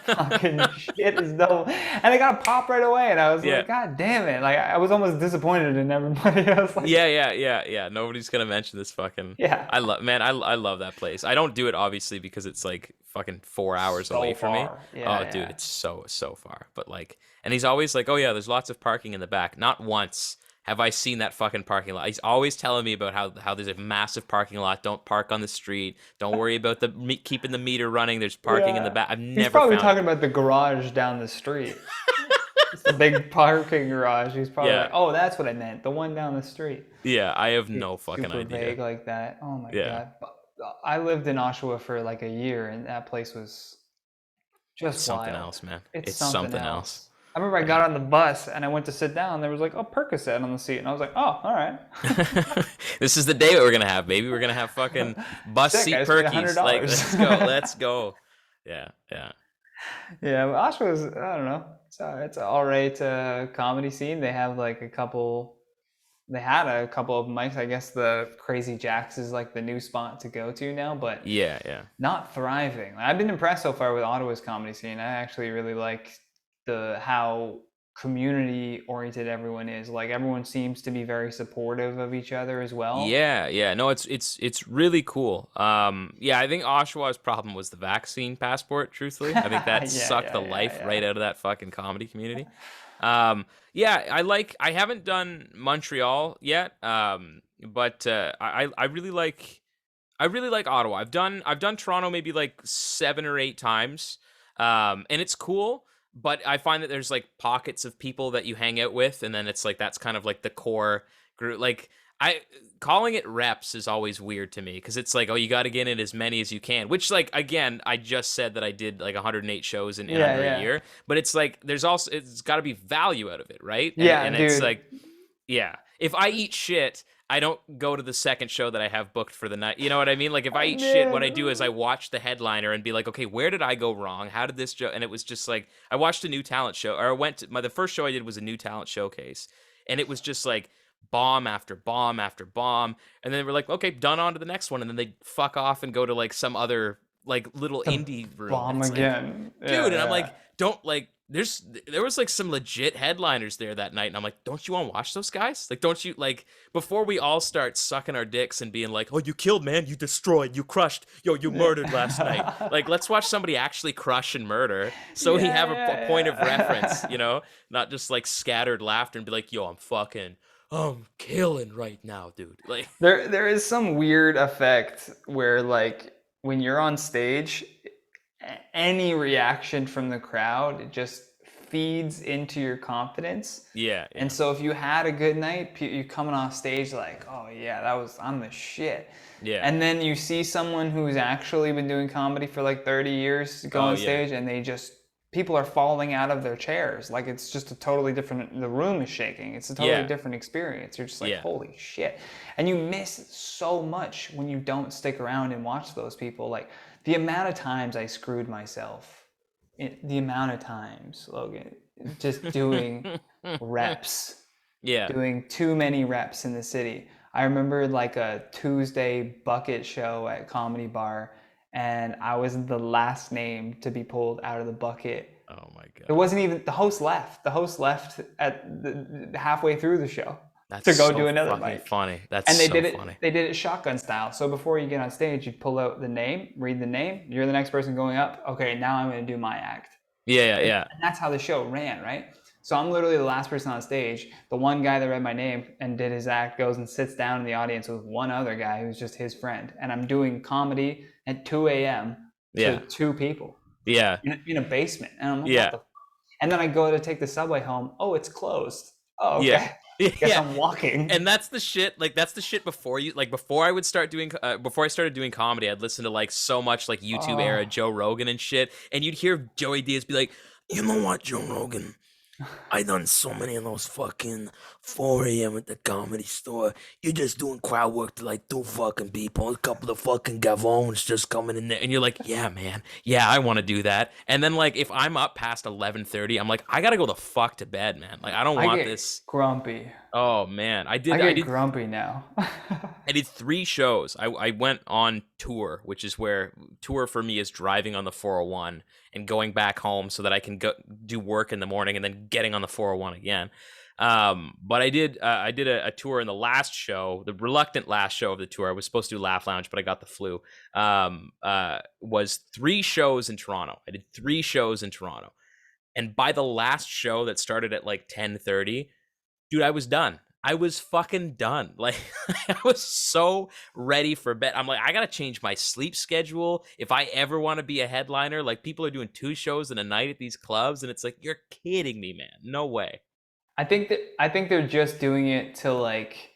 fucking shit is double. And I got a pop right away. And I was like, God damn it. Like, I was almost disappointed in everybody. I was like, yeah. Nobody's going to mention this fucking. Yeah. I love that place. I don't do it obviously because it's like fucking 4 hours away from me. Yeah, dude, it's so far. But like, and he's always like, oh yeah, there's lots of parking in the back. Not once have I seen that fucking parking lot. He's always telling me about how there's a massive parking lot. Don't park on the street. Don't worry about keeping the meter running. There's parking in the back. He's probably talking about the garage down the street. It's the big parking garage. He's probably like, oh, that's what I meant. The one down the street. Yeah, I have no fucking Super idea. Vague like that. Oh my God. I lived in Oshawa for like a year, and that place was just something wild. it's man. It's something else. I remember I got on the bus and I went to sit down. And there was like a Percocet on the seat, and I was like, "Oh, all right." This is the day that we're gonna have, baby. We're gonna have fucking bus seat perkies. Like, let's go. Yeah. Yeah, Oshawa's, I don't know. It's an alright comedy scene. They have like a couple. They had a couple of mics. I guess the Crazy Jacks is like the new spot to go to now, but not thriving. I've been impressed so far with Ottawa's comedy scene. I actually really like how community oriented everyone is. Like everyone seems to be very supportive of each other as well. Yeah. No, it's really cool. I think Oshawa's problem was the vaccine passport. Truthfully, I think that sucked the life right out of that fucking comedy community. I haven't done Montreal yet, but I really like Ottawa. I've done Toronto maybe like 7 or 8 times, and it's cool. But I find that there's like pockets of people that you hang out with, and then it's like that's kind of like the core group. Like calling it reps is always weird to me because it's like, oh, you got to get in as many as you can. Which, like, again, I just said that I did like 108 shows in under a year, but it's like it's got to be value out of it, right? And dude. It's like, if I eat shit, I don't go to the second show that I have booked for the night. You know what I mean? Like if I eat shit, what I do is I watch the headliner and be like, okay, where did I go wrong? How did this and it was just like, I watched a new talent show, or I went to the first show I did was a new talent showcase. And it was just like bomb after bomb after bomb, and then we're like, okay, done, on to the next one, and then they fuck off and go to like some other like little The indie room. And bomb it's like, again. Yeah, dude, and I'm yeah. like, don't like. There was like some legit headliners there that night, and I'm like, don't you want to watch those guys? Like, don't you like before we all start sucking our dicks and being like, oh, you killed, man, you destroyed, you crushed, yo, you murdered last night. Like, let's watch somebody actually crush and murder, so we have a point of reference, you know, not just like scattered laughter and be like, yo, I'm killing right now, dude. Like, There is some weird effect where like when you're on stage, any reaction from the crowd, it just feeds into your confidence. yeah, And so if you had a good night, you coming off stage like, oh yeah, I'm the shit. yeah, And then you see someone who's actually been doing comedy for like 30 years go on stage and people are falling out of their chairs. Like it's just a totally different, the room is shaking. It's a totally different experience. You're just like, holy shit. And you miss so much when you don't stick around and watch those people. Like the amount of times I screwed myself, the amount of times, Logan, just doing reps, doing too many reps in the city. I remember like a Tuesday bucket show at Comedy Bar, and I was the last name to be pulled out of the bucket. Oh my god! It wasn't even the host left. The host left at the halfway through the show That's to go so do another fucking mic. funny. That's and they so did it. funny. They did it shotgun style. So before you get on stage, you pull out the name, read the name. You're the next person going up. Okay, now I'm going to do my act. Yeah. And that's how the show ran, right? So I'm literally the last person on stage. The one guy that read my name and did his act goes and sits down in the audience with one other guy who's just his friend. And I'm doing comedy at 2 a.m. to 2 people. Yeah. In a basement. And I'm like, what the fuck? And then I go to take the subway home. Oh, it's closed. Oh, okay. Guess I'm walking. And that's the shit. Like that's the shit before I would start doing before I started doing comedy, I'd listen to like so much like YouTube era Joe Rogan and shit, and you'd hear Joey Diaz be like, you know what, Joe Rogan, I done so many of those fucking 4 a.m. at the Comedy Store. You're just doing crowd work to like 2 fucking people, a couple of fucking gavones just coming in there, and you're like, yeah, man, yeah, I want to do that. And then like if I'm up past 11:30, I'm like, I gotta go the fuck to bed, man. Like I don't want this. Grumpy. Oh man, I get grumpy now. I did 3 shows. I went on tour, which is where tour for me is driving on the 401 and going back home so that I can go do work in the morning and then getting on the 401 again. But I did a tour in the last show, the reluctant last show of the tour. I was supposed to do Laugh Lounge, but I got the flu. Was 3 shows in Toronto. I did 3 shows in Toronto. And by the last show that started at like 10:30, dude, I was done. I was fucking done. Like I was so ready for bed. I'm like, I gotta change my sleep schedule if I ever want to be a headliner. Like people are doing 2 shows in a night at these clubs, and it's like, you're kidding me, man. No way. I think they're just doing it to like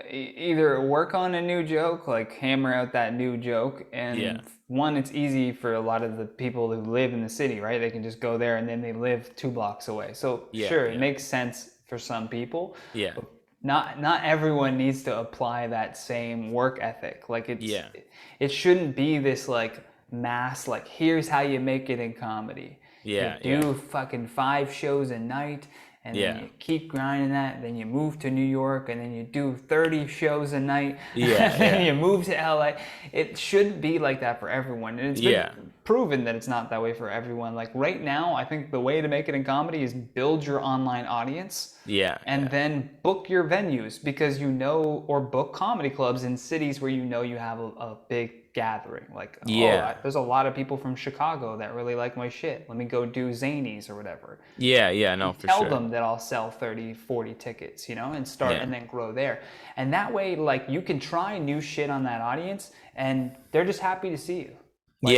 either work on a new joke, like hammer out that new joke, and one, it's easy for a lot of the people who live in the city, right? They can just go there, and then they live 2 blocks away. So it makes sense for some people. Yeah. But not everyone needs to apply that same work ethic. Like it shouldn't be this like mass, like here's how you make it in comedy. You do fucking 5 shows a night, and then you keep grinding that, then you move to New York, and then you do 30 shows a night, and then you move to LA. It shouldn't be like that for everyone. And it's been proven that it's not that way for everyone. Like right now, I think the way to make it in comedy is build your online audience. And then book your venues, because or book comedy clubs in cities where you have a big gathering. Like, there's a lot of people from Chicago that really like my shit. Let me go do Zanies or whatever. Tell them that I'll sell 30, 40 tickets, and start and then grow there. And that way, like, you can try new shit on that audience, and they're just happy to see you. Like,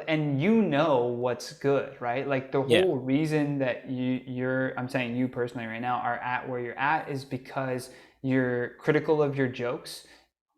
and you know what's good, right? Like the whole reason that I'm saying you personally right now are at where you're at is because you're critical of your jokes,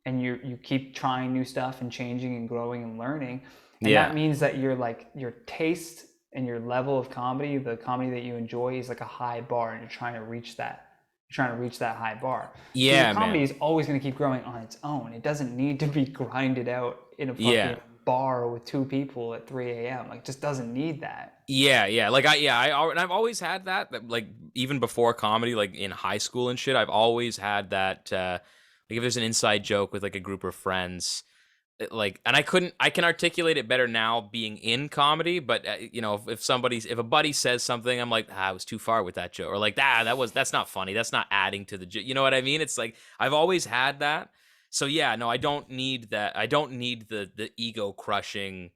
and you keep trying new stuff and changing and growing and learning. And that means that your taste and your level of comedy, the comedy that you enjoy, is like a high bar, and you're trying to reach that. You're trying to reach that high bar. Comedy is always going to keep growing on its own. It doesn't need to be grinded out in a fucking bar with 2 people at 3 a.m. Like, just doesn't need that. Yeah. Like and I've always had that, like even before comedy, like in high school and shit, I've always had that, like if there's an inside joke with like a group of friends, like, and I can articulate it better now being in comedy, but you know, if a buddy says something, I'm like, I was too far with that joke, or like, that's not funny, that's not adding to the joke, you know what I mean? It's like, I've always had that. So yeah, no, I don't need that. I don't need the ego crushing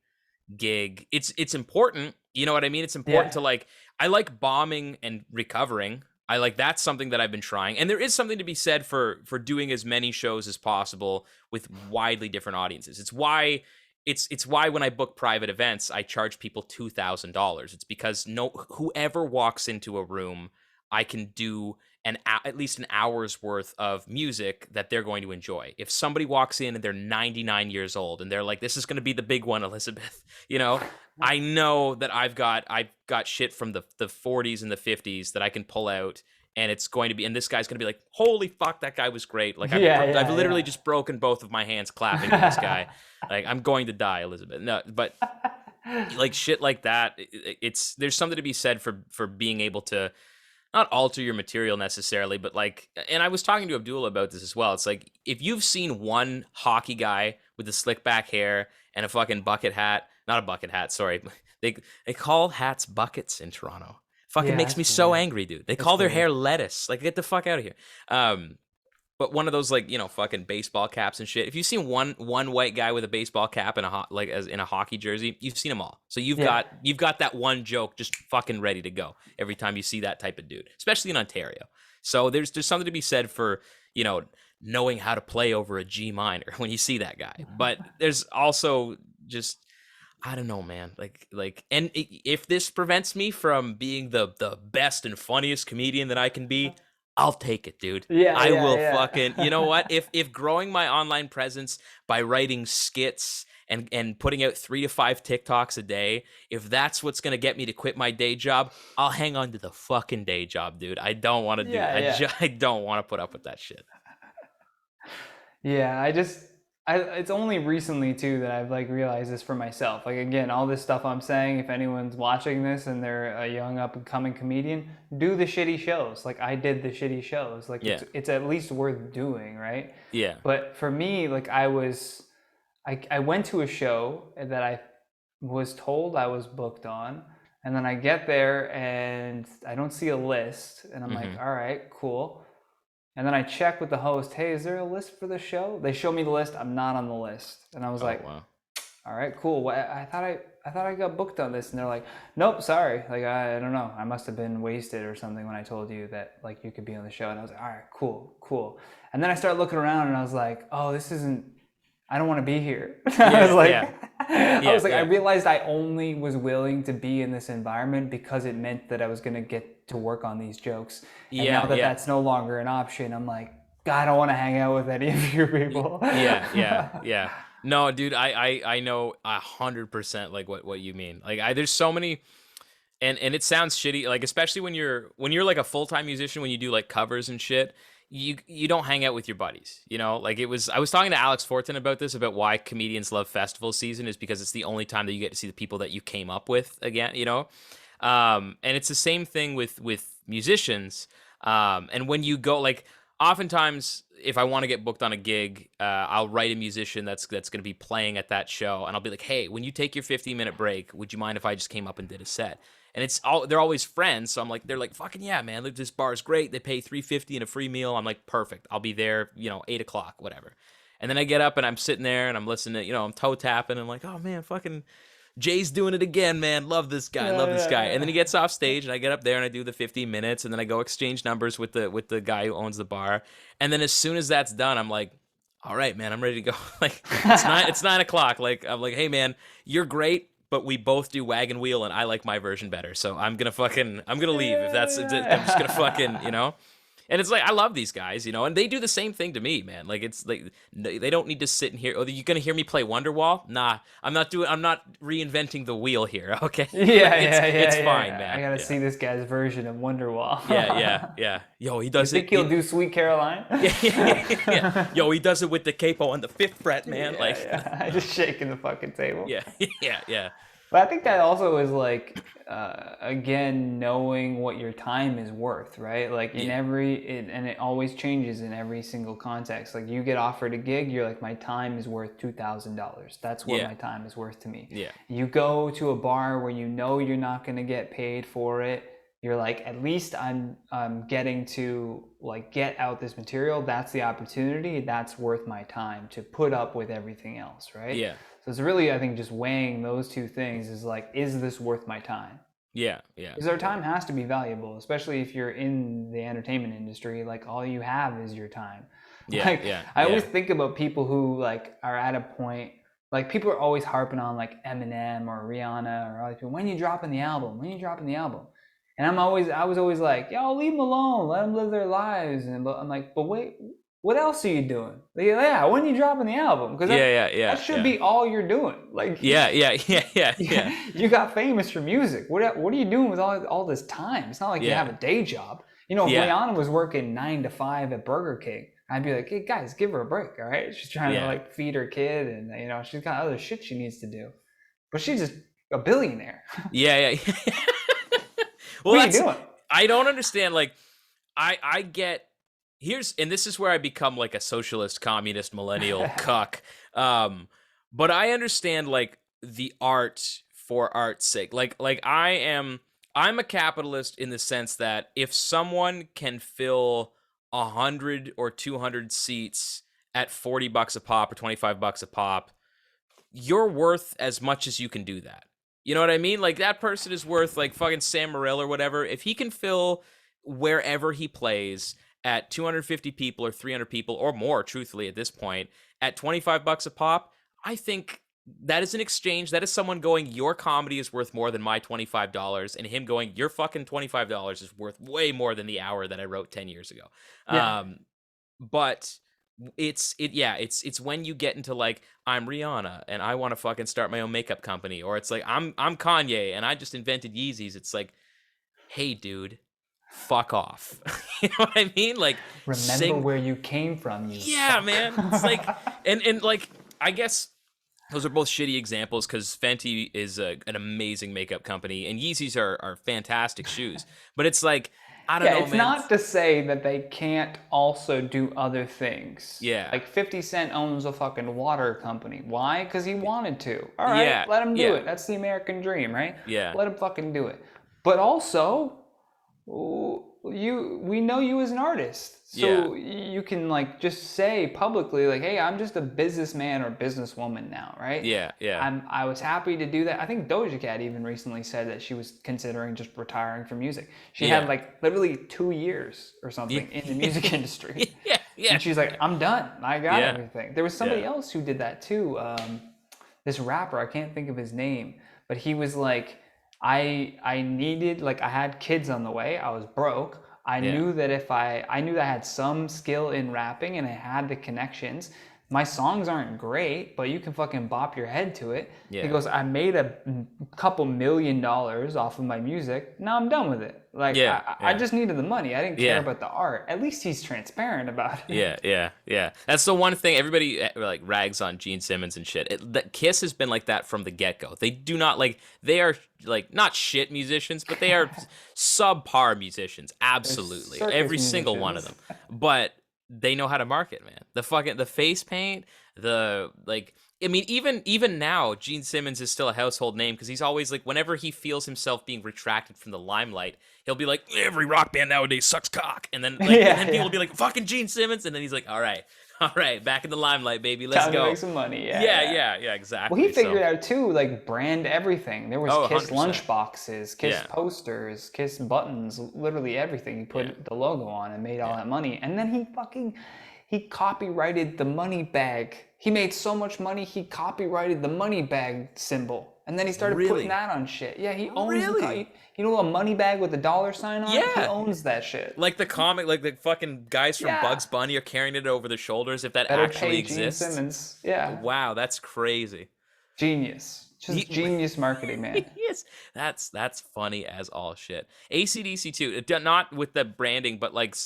gig. It's important, you know what I mean? It's important to like, I like bombing and recovering. I like, that's something that I've been trying. And there is something to be said for doing as many shows as possible with widely different audiences. It's why when I book private events, I charge people $2,000. It's because whoever walks into a room, I can do at least an hour's worth of music that they're going to enjoy. If somebody walks in and they're 99 years old and they're like, this is going to be the big one, Elizabeth, you know, I know that I've got shit from the 40s and the 50s that I can pull out, and it's going to be, and this guy's going to be like, holy fuck, that guy was great. Like, I've literally just broken both of my hands clapping to this guy. Like, I'm going to die, Elizabeth. No, but like shit like that, there's something to be said for being able to not alter your material necessarily, but like, and I was talking to Abdullah about this as well. It's like, if you've seen one hockey guy with the slick back hair and a fucking bucket hat, not a bucket hat, sorry. They call hats buckets in Toronto. Fucking makes me so angry, dude. They call their hair lettuce. Like, get the fuck out of here. But one of those, like, you know, fucking baseball caps and shit. If you've seen one white guy with a baseball cap and in a hockey jersey, you've seen them all. So you've got that one joke just fucking ready to go every time you see that type of dude, especially in Ontario. So there's something to be said for, you know, knowing how to play over a G minor when you see that guy. But there's also just, I don't know, man. Like, and if this prevents me from being the best and funniest comedian that I can be, I'll take it, dude. I will fucking, you know what? If growing my online presence by writing skits and putting out 3 to 5 TikToks a day, if that's what's going to get me to quit my day job, I'll hang on to the fucking day job, dude. I don't want to do it. I don't want to put up with that shit. Yeah, it's only recently too that I've like realized this for myself. Like, again, all this stuff I'm saying, if anyone's watching this and they're a young up and coming comedian, do the shitty shows. Like, I did the shitty shows. Like, it's at least worth doing, right? Yeah. But for me, like, I went to a show that I was told I was booked on, and then I get there and I don't see a list, and I'm like, all right, cool. And then I check with the host, hey, is there a list for the show? They show me the list. I'm not on the list. And I was like, wow. All right, cool. Well, I thought I got booked on this. And they're like, nope, sorry. Like, I don't know. I must have been wasted or something when I told you that, like, you could be on the show. And I was like, all right, cool. And then I started looking around and I was like, oh, I don't want to be here. I realized I only was willing to be in this environment because it meant that I was going to get to work on these jokes. And now that that's no longer an option, I'm like, God, I don't want to hang out with any of you people. Yeah. No, dude, I know 100% like what you mean. Like, there's so many, and it sounds shitty, like, especially when you're like a full-time musician, when you do like covers and shit, you don't hang out with your buddies, you know? Like, I was talking to Alex Fortin about this, about why comedians love festival season, is because it's the only time that you get to see the people that you came up with again, you know? And it's the same thing with musicians. And when you go, like, oftentimes if I want to get booked on a gig, I'll write a musician that's going to be playing at that show, and I'll be like, hey, when you take your 15-minute break, would you mind if I just came up and did a set? And they're always friends, so they're like, fucking yeah, man, look, this bar's great. They pay $3.50 and a free meal. I'm like, perfect. I'll be there, 8:00, whatever. And then I get up and I'm sitting there and I'm listening to, I'm toe tapping and I'm like, oh man, fucking Jay's doing it again, man. Love this guy. And then he gets off stage and I get up there and I do the 15 minutes and then I go exchange numbers with the guy who owns the bar. And then as soon as that's done, I'm like, all right, man, I'm ready to go. Like, it's 9:00. Like, I'm like, hey man, you're great, but we both do Wagon Wheel and I like my version better. So I'm gonna leave if that's, I'm just gonna fucking, And it's like, I love these guys, you know, and they do the same thing to me, man. Like, it's like, they don't need to sit and hear, oh, you're going to hear me play Wonderwall? Nah, I'm not reinventing the wheel here, okay? It's fine, man. I gotta see this guy's version of Wonderwall. Yeah. Yo, he does you think he'll do Sweet Caroline? Yeah. Yo, he does it with the capo on the 5th fret, man. I just shaking the fucking table. Yeah. But I think that also is like, again, knowing what your time is worth, right? Like in and it always changes in every single context. Like you get offered a gig, you're like, my time is worth $2,000. That's what my time is worth to me. Yeah. You go to a bar where you know you're not going to get paid for it. You're like, at least I'm getting to like get out this material. That's the opportunity. That's worth my time to put up with everything else, right? Yeah. So it's really, I think, just weighing those two things is like, is this worth my time? Yeah. Because our time has to be valuable, especially if you're in the entertainment industry. Like all you have is your time. I always think about people who like are at a point, like people are always harping on like Eminem or Rihanna or all these people. When you dropping the album? When you dropping the album? And I was always like, yo, leave them alone, let them live their lives. And I'm like, but wait, what else are you doing? Like, yeah, when are you dropping the album? Because that should be all you're doing. Like, yeah. You got famous for music. What are you doing with all this time? It's not like you have a day job. You know, if Rihanna was working 9 to 5 at Burger King, I'd be like, hey guys, give her a break, all right? She's trying to like feed her kid, and you know, she's got other shit she needs to do. But she's just a billionaire. Yeah. Well, what are you doing? I don't understand. Like, I get and this is where I become like a socialist, communist, millennial cuck. But I understand like the art for art's sake. Like I'm a capitalist in the sense that if someone can fill 100 or 200 seats at $40 a pop or $25 a pop, you're worth as much as you can do that. You know what I mean? Like that person is worth like fucking Sam Morril or whatever. If he can fill wherever he plays at 250 people or 300 people or more, truthfully at this point, at $25 a pop, I think that is an exchange. That is someone going, your comedy is worth more than my $25, and him going, your fucking $25 is worth way more than the hour that I wrote 10 years ago. Yeah. But it's when you get into like, I'm Rihanna and I want to fucking start my own makeup company, or it's like I'm Kanye and I just invented Yeezys. It's like, hey dude, fuck off. You know what I mean? Like, remember where you came from, fuck. Man. It's like, and like, I guess those are both shitty examples because Fenty is an amazing makeup company and Yeezys are fantastic shoes. But it's like, I don't know, it's man. not to say that they can't also do other things. Yeah. Like 50 Cent owns a fucking water company. Why? Because he wanted to. All right, let him do it. That's the American dream, right? Yeah. Let him fucking do it. But also, we know you as an artist. So you can like just say publicly like, hey, I'm just a businessman or businesswoman now, right? Yeah. I was happy to do that. I think Doja Cat even recently said that she was considering just retiring from music. She had like literally 2 years or something in the music industry. Yeah. And she's like, I'm done. I got everything. There was somebody else who did that too. This rapper, I can't think of his name, but he was like, I needed, like I had kids on the way. I was broke. I knew that if I knew that I had some skill in rapping and I had the connections. My songs aren't great, but you can fucking bop your head to it. Yeah. He goes, I made a couple $1 million off of my music. Now I'm done with it. Like, I just needed the money. I didn't care about the art. At least he's transparent about it. Yeah. That's the one thing everybody like rags on Gene Simmons and shit. That Kiss has been like that from the get-go. They do not like, they are like not shit musicians, but they are subpar musicians. Absolutely. Every single one of them. But they know how to market, man. The face paint, I mean, even now, Gene Simmons is still a household name because he's always like, whenever he feels himself being retracted from the limelight, he'll be like, every rock band nowadays sucks cock, and then people will be like, fucking Gene Simmons, and then he's like, all right, back in the limelight, baby, let's Time go. to make some money. Yeah, exactly. Well, he figured out too, like brand everything. There was Kiss 100%. lunchboxes, Kiss posters, Kiss buttons, literally everything. He put the logo on and made all that money, and then he copyrighted the money bag. He made so much money, he copyrighted the money bag symbol. And then he started Really? putting that on shit. Yeah, he owns Really? you know, a money bag with a dollar sign on it? He Yeah. owns that shit. Like the comic, like the fucking guys from Yeah. Bugs Bunny are carrying it over their shoulders. If that Better actually pay Gene exists, Simmons. Yeah. wow, that's crazy. Genius. Just genius marketing, man. Yes, that's funny as all shit. AC/DC too, not with the branding, but like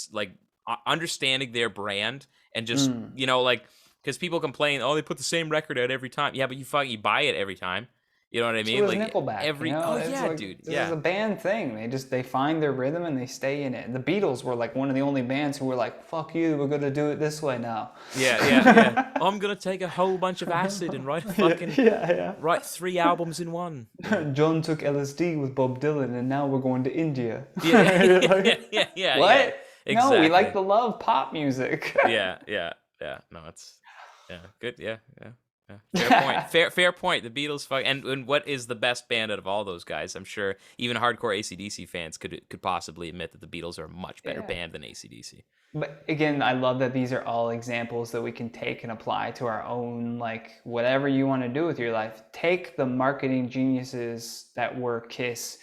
understanding their brand and just you know, like, because people complain, oh, they put the same record out every time. Yeah, but you buy it every time. You know what I mean? So like Nickelback, you know? oh It's yeah, like, dude. This Yeah. is a band thing. They find their rhythm and they stay in it. And the Beatles were like one of the only bands who were like, fuck you, we're gonna do it this way now. Yeah. I'm gonna take a whole bunch of acid and write a fucking write 3 albums in one. John took LSD with Bob Dylan and now we're going to India. Yeah. What? Exactly. No, we like the love pop music. Yeah. No, it's good. Yeah. Fair point. Fair point. The Beatles, and what is the best band out of all those guys? I'm sure even hardcore AC/DC fans could possibly admit that the Beatles are a much better band than AC/DC. But again, I love that these are all examples that we can take and apply to our own, like, whatever you want to do with your life. Take the marketing geniuses that were Kiss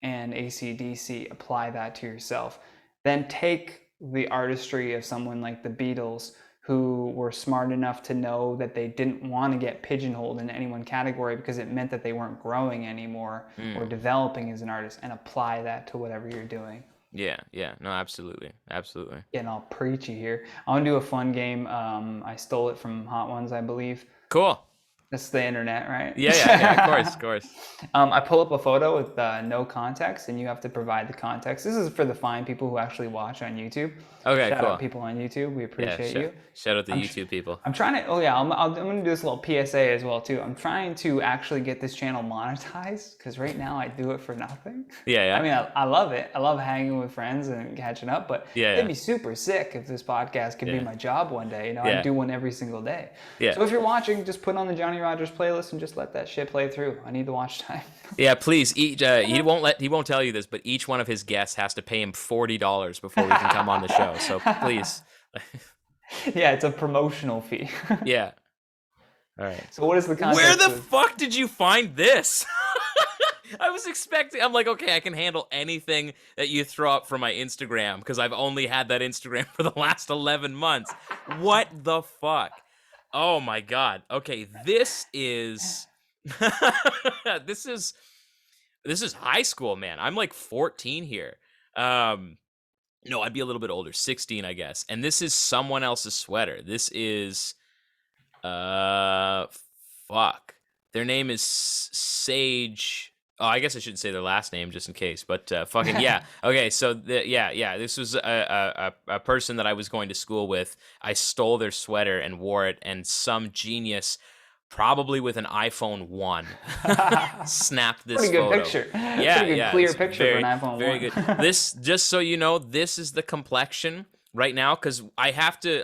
and AC/DC, apply that to yourself. Then take the artistry of someone like the Beatles, who were smart enough to know that they didn't want to get pigeonholed in any one category because it meant that they weren't growing anymore or developing as an artist, and apply that to whatever you're doing. Yeah. No, absolutely. Getting all preachy here. I want to do a fun game. I stole it from Hot Ones, I believe. Cool. That's the internet, right? Yeah, of course. I pull up a photo with no context, and you have to provide the context. This is for the fine people who actually watch on YouTube. Okay, Shout cool. out people on YouTube. We appreciate you. Shout out the YouTube people. I'm trying to. I'm going to do this little PSA as well too. I'm trying to actually get this channel monetized because right now I do it for nothing. Yeah. I mean, I love it. I love hanging with friends and catching up. But it'd be super sick if this podcast could be my job one day. You know, I do one every single day. Yeah. So if you're watching, just put on the Johnny Rogers playlist and just let that shit play through. I need the watch time. Yeah, please. He won't tell you this, but each one of his guests has to pay him $40 before we can come on the show. So please. Yeah, it's a promotional fee. Yeah. All right. So what is the context? Where the fuck did you find this? I'm like, okay, I can handle anything that you throw up from my Instagram because I've only had that Instagram for the last 11 months. What the fuck? Oh my God. Okay, this is this is high school, man. I'm like 14 here. No, I'd be a little bit older, 16, I guess. And this is someone else's sweater. This is fuck. Their name is Sage. Oh, I guess I shouldn't say their last name just in case, but fucking yeah. Okay, so this was a person that I was going to school with. I stole their sweater and wore it, and some genius, probably with an iPhone 1, snapped this Pretty good photo. picture. Yeah, Pretty good clear picture for an iPhone 1. Very good. This, just so you know, this is the complexion right now, because I have to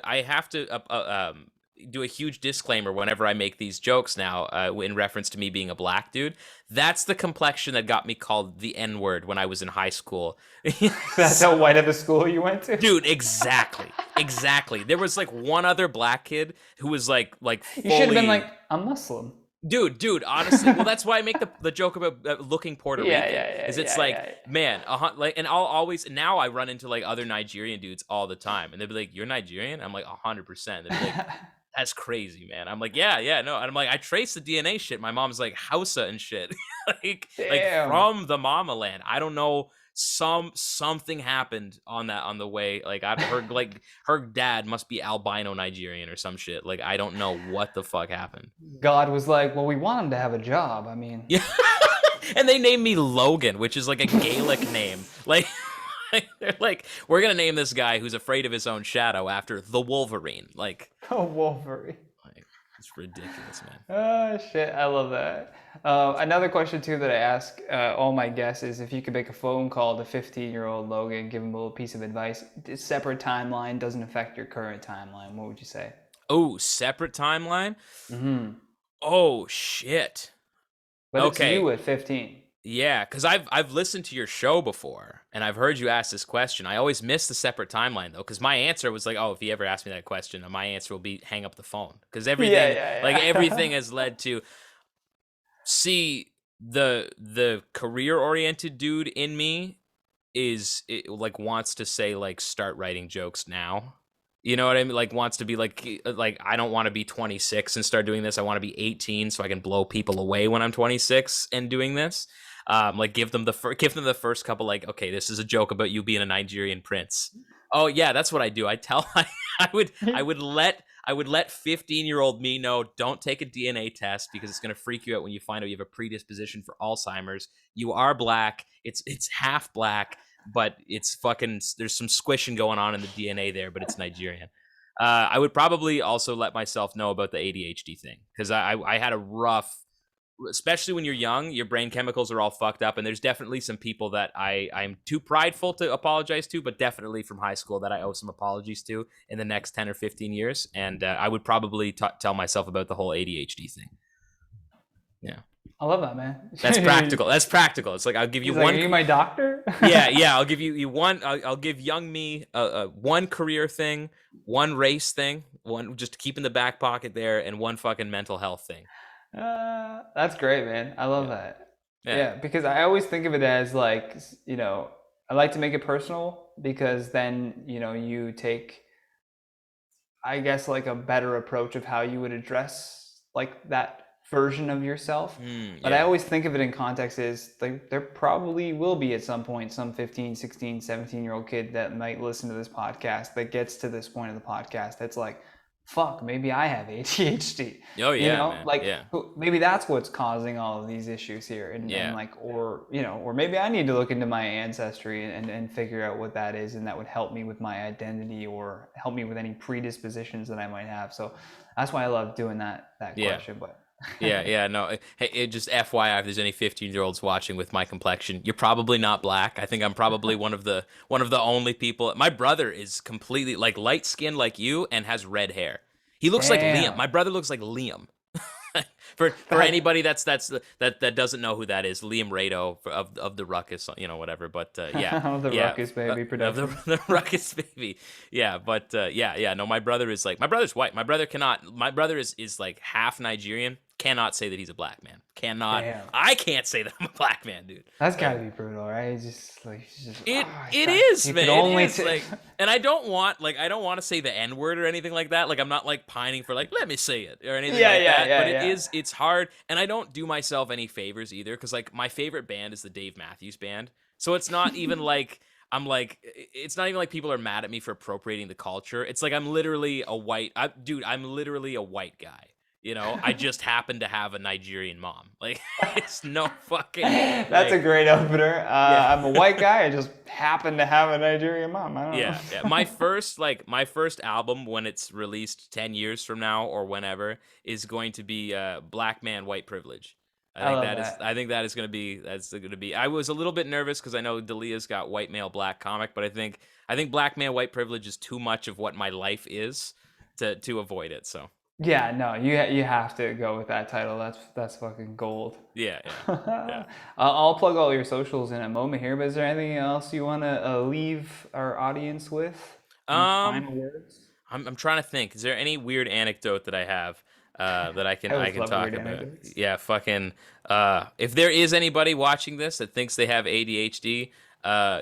do a huge disclaimer whenever I make these jokes now in reference to me being a black dude. That's the complexion that got me called the N-word when I was in high school. That's how white of a school you went to? Dude, exactly. There was like one other black kid who was like fully... You should have been like, I'm Muslim. Dude, honestly, well, that's why I make the joke about looking Puerto Rican. Man, and I'll always, now I run into like other Nigerian dudes all the time, and they'll be like, "You're Nigerian?" I'm like, 100%. They'll be like, "That's crazy, man." I'm like, yeah, no. And I'm like, I traced the DNA shit. My mom's like Hausa and shit, like from the mama land. I don't know. Something happened on the way. Like I've heard, like her dad must be albino Nigerian or some shit. Like I don't know what the fuck happened. God was like, well, we want him to have a job. I mean, yeah. And they named me Logan, which is like a Gaelic name. Like they're like, we're gonna name this guy who's afraid of his own shadow after the Wolverine. Like Wolverine. Like, it's ridiculous, man. Oh shit, I love that. Another question too that I ask all my guests is if you could make a phone call to 15-year-old Logan, give him a little piece of advice. Separate timeline doesn't affect your current timeline. What would you say? Oh, separate timeline? Mm-hmm. Oh shit. But it's you at 15. Yeah, because I've listened to your show before, and I've heard you ask this question. I always miss the separate timeline, though, because my answer was like, oh, if you ever ask me that question, my answer will be hang up the phone. Because everything, everything has led to, see, the career oriented dude in me like wants to say like start writing jokes now. You know what I mean? Like wants to be like I don't want to be 26 and start doing this. I want to be 18 so I can blow people away when I'm 26 and doing this. Like give them the first couple like, okay, this is a joke about you being a Nigerian prince. Oh yeah, that's what I do. I would let 15-year-old me know, don't take a DNA test because it's going to freak you out when you find out you have a predisposition for Alzheimer's. You are black. It's half black, but it's fucking, there's some squishing going on in the DNA there, but it's Nigerian. I would probably also let myself know about the ADHD thing because I had a rough, especially when you're young, your brain chemicals are all fucked up. And there's definitely some people that I'm too prideful to apologize to, but definitely from high school that I owe some apologies to in the next 10 or 15 years. And I would probably tell myself about the whole ADHD thing. Yeah. I love that, man. That's practical. That's practical. It's like, I'll give you one. Are you my doctor? yeah. I'll give you one. I'll give young me one career thing, one race thing, one just to keep in the back pocket there, and one fucking mental health thing. That's great, man. I love that. Yeah, because I always think of it as like, I like to make it personal because then, you take, I guess, like a better approach of how you would address like that version of yourself. But I always think of it in context is like there probably will be at some point some 15, 16, 17-year-old kid that might listen to this podcast that gets to this point of the podcast that's like, fuck, maybe I have ADHD. Oh yeah, man. Maybe that's what's causing all of these issues here, and like, or maybe I need to look into my ancestry and figure out what that is, and that would help me with my identity or help me with any predispositions that I might have. So that's why I love doing that question. But no. Hey, it just FYI, if there's any 15-year-olds watching with my complexion, you're probably not black. I think I'm probably one of the only people. My brother is completely like light skinned like you and has red hair. He looks like Liam. My brother looks like Liam. for anybody that doesn't know who that is, Liam Rado of the Ruckus, whatever. But the Ruckus Baby production. The Ruckus Baby. Yeah, but no, my brother's white. My brother is like half Nigerian. Cannot say that he's a black man. I can't say that I'm a black man, dude. That's gotta be brutal, right? It is, man. And I don't want to say the N-word or anything like that. Like I'm not like pining for like, let me say it or anything like that. But it's hard, and I don't do myself any favors either, because like my favorite band is the Dave Matthews Band. So it's not even like it's not even like people are mad at me for appropriating the culture. It's like I'm literally a white guy. I just happen to have a Nigerian mom. Like, it's no fucking. That's a great opener. I'm a white guy. I just happen to have a Nigerian mom. I don't know. Yeah. My first album, when it's released 10 years from now or whenever, is going to be Black Man, White Privilege. I think that's going to be. I was a little bit nervous because I know Dalia's got white male black comic, but I think Black Man, White Privilege is too much of what my life is to avoid it. So. Yeah, no, you have to go with that title. That's fucking gold. Yeah. I'll plug all your socials in a moment here, but is there anything else you want to leave our audience with? Final words? I'm trying to think. Is there any weird anecdote that I have that I can talk about? Anecdotes. Yeah, fucking. If there is anybody watching this that thinks they have ADHD,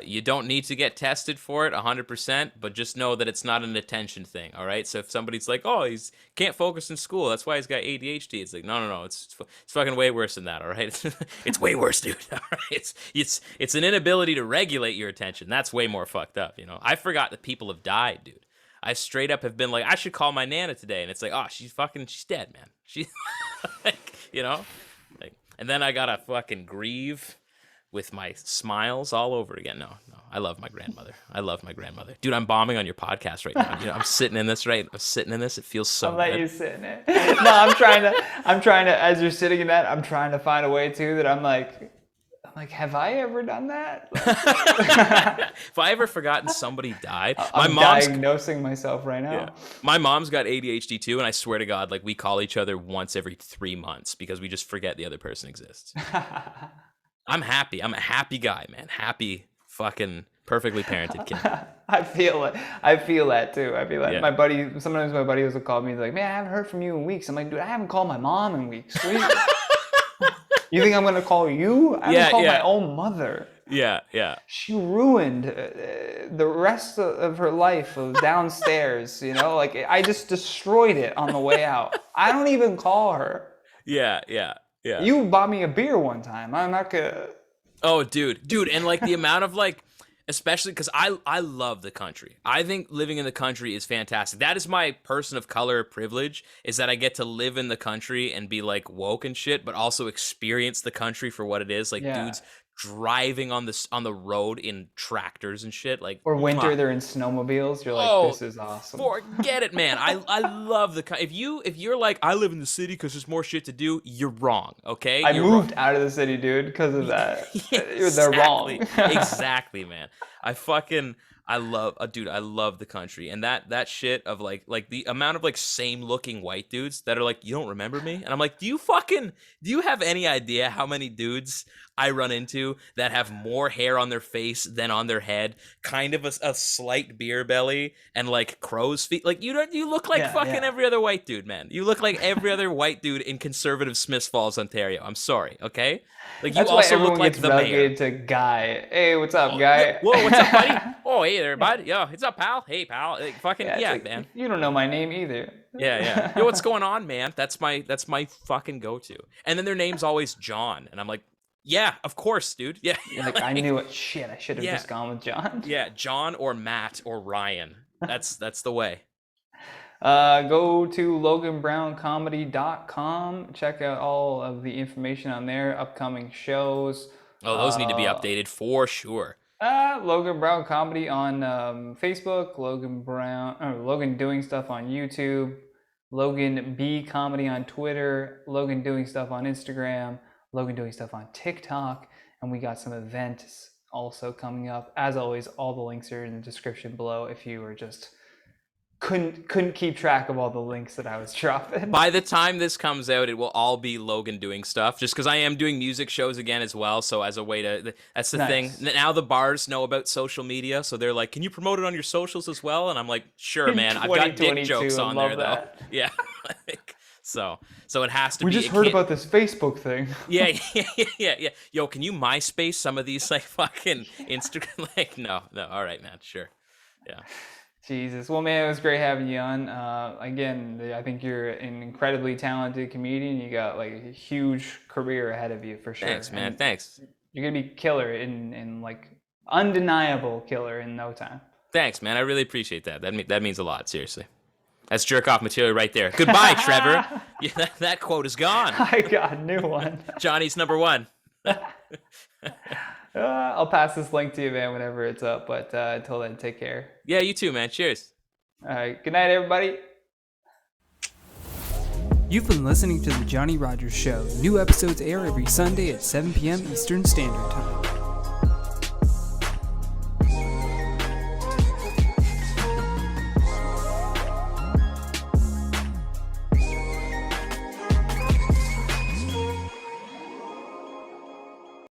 you don't need to get tested for it 100%, but just know that it's not an attention thing, all right? So if somebody's like, oh, he can't focus in school, that's why he's got ADHD, it's like, no, it's fucking way worse than that, all right? It's way worse, dude, all right? It's an inability to regulate your attention. That's way more fucked up, I forgot that people have died, dude. I straight up have been like, I should call my Nana today, and it's like, oh, she's dead, man. She's, and then I gotta fucking grieve with my smiles all over again. No, I love my grandmother. Dude, I'm bombing on your podcast right now. I'm sitting in this, right? It feels so good. I'll let you sit in it. No, I'm trying to, as you're sitting in that, I'm trying to find a way too that I'm like, have I ever done that? If I ever forgotten somebody died, I'm diagnosing myself right now. Yeah. My mom's got ADHD too, and I swear to God, like we call each other once every 3 months because we just forget the other person exists. I'm happy. I'm a happy guy, man. Happy, fucking, perfectly parented kid. I feel it. I feel that too. I feel that. Sometimes my buddies will call me like, man, I haven't heard from you in weeks. I'm like, dude, I haven't called my mom in weeks. You think I'm gonna call you? I Yeah, haven't called yeah. my own mother. Yeah, yeah. She ruined the rest of her life of downstairs. Like I just destroyed it on the way out. I don't even call her. Yeah, yeah, yeah. You bought me a beer one time. I'm not gonna. Oh, dude, and like the amount of like, especially because I love the country. I think living in the country is fantastic. That is my person of color privilege, is that I get to live in the country and be like woke and shit, but also experience the country for what it is. Like Yeah. dudes driving on the road in tractors and shit. Like Or winter, mwah. they're in snowmobiles. You're like, Oh, this is awesome. Forget it, man. I love the if you're like, I live in the city because there's more shit to do, you're wrong. Okay, I you're moved wrong. out of the city, dude, because of that. They're Exactly. wrong. Exactly, man. I love, dude, I love the country. And that shit of like the amount of like same looking white dudes that are like, you don't remember me? And I'm like, do you have any idea how many dudes I run into that have more hair on their face than on their head, kind of a slight beer belly and like crow's feet? Like you look like fucking every other white dude, man. You look like every other white dude in conservative Smiths Falls, Ontario. I'm sorry, okay? Like you That's why also everyone look like gets the mayor. relegated to Guy. Hey, what's up, Guy? Whoa, what's up, buddy? Oh, hey there, bud. Yo, what's up, pal? Hey, pal. Like, fucking it's yeah, like, man. You don't know my name either. Yeah. Yo, what's going on, man? That's my fucking go-to. And then their name's always John, and I'm like, yeah, of course, dude. Yeah. You're like, I knew it. Shit, I should have Yeah. just gone with John. Yeah, John or Matt or Ryan. That's the way. Go to loganbrowncomedy.com. Check out all of the information on there, upcoming shows. Oh, those need to be updated for sure. Logan Brown Comedy on Facebook, Logan Doing Stuff on YouTube, Logan B Comedy on Twitter, Logan Doing Stuff on Instagram, Logan Doing Stuff on TikTok, and we got some events also coming up. As always, all the links are in the description below if you were just couldn't keep track of all the links that I was dropping. By the time this comes out, it will all be Logan Doing Stuff, just because I am doing music shows again as well. So as a way to, that's the thing. Now the bars know about social media, so they're like, can you promote it on your socials as well? And I'm like, sure, man. I've got dick jokes on there, though. Yeah. So it has to be. We just heard about this Facebook thing. Yeah. Yo, can you MySpace some of these, like, fucking Instagram? Like, no. All right, man. Sure. Yeah. Jesus. Well, man, it was great having you on. Again, I think you're an incredibly talented comedian. You got like a huge career ahead of you for sure. Thanks, man. And thanks. You're going to be killer in like undeniable killer in no time. Thanks, man. I really appreciate that. That means a lot, seriously. That's jerk off material right there. Goodbye, Trevor. Yeah, that quote is gone. I got a new one. Johnny's number one. I'll pass this link to you, man, whenever it's up. But until then, take care. Yeah, you too, man. Cheers. All right. Good night, everybody. You've been listening to The Johnny Rogers Show. New episodes air every Sunday at 7 p.m. Eastern Standard Time.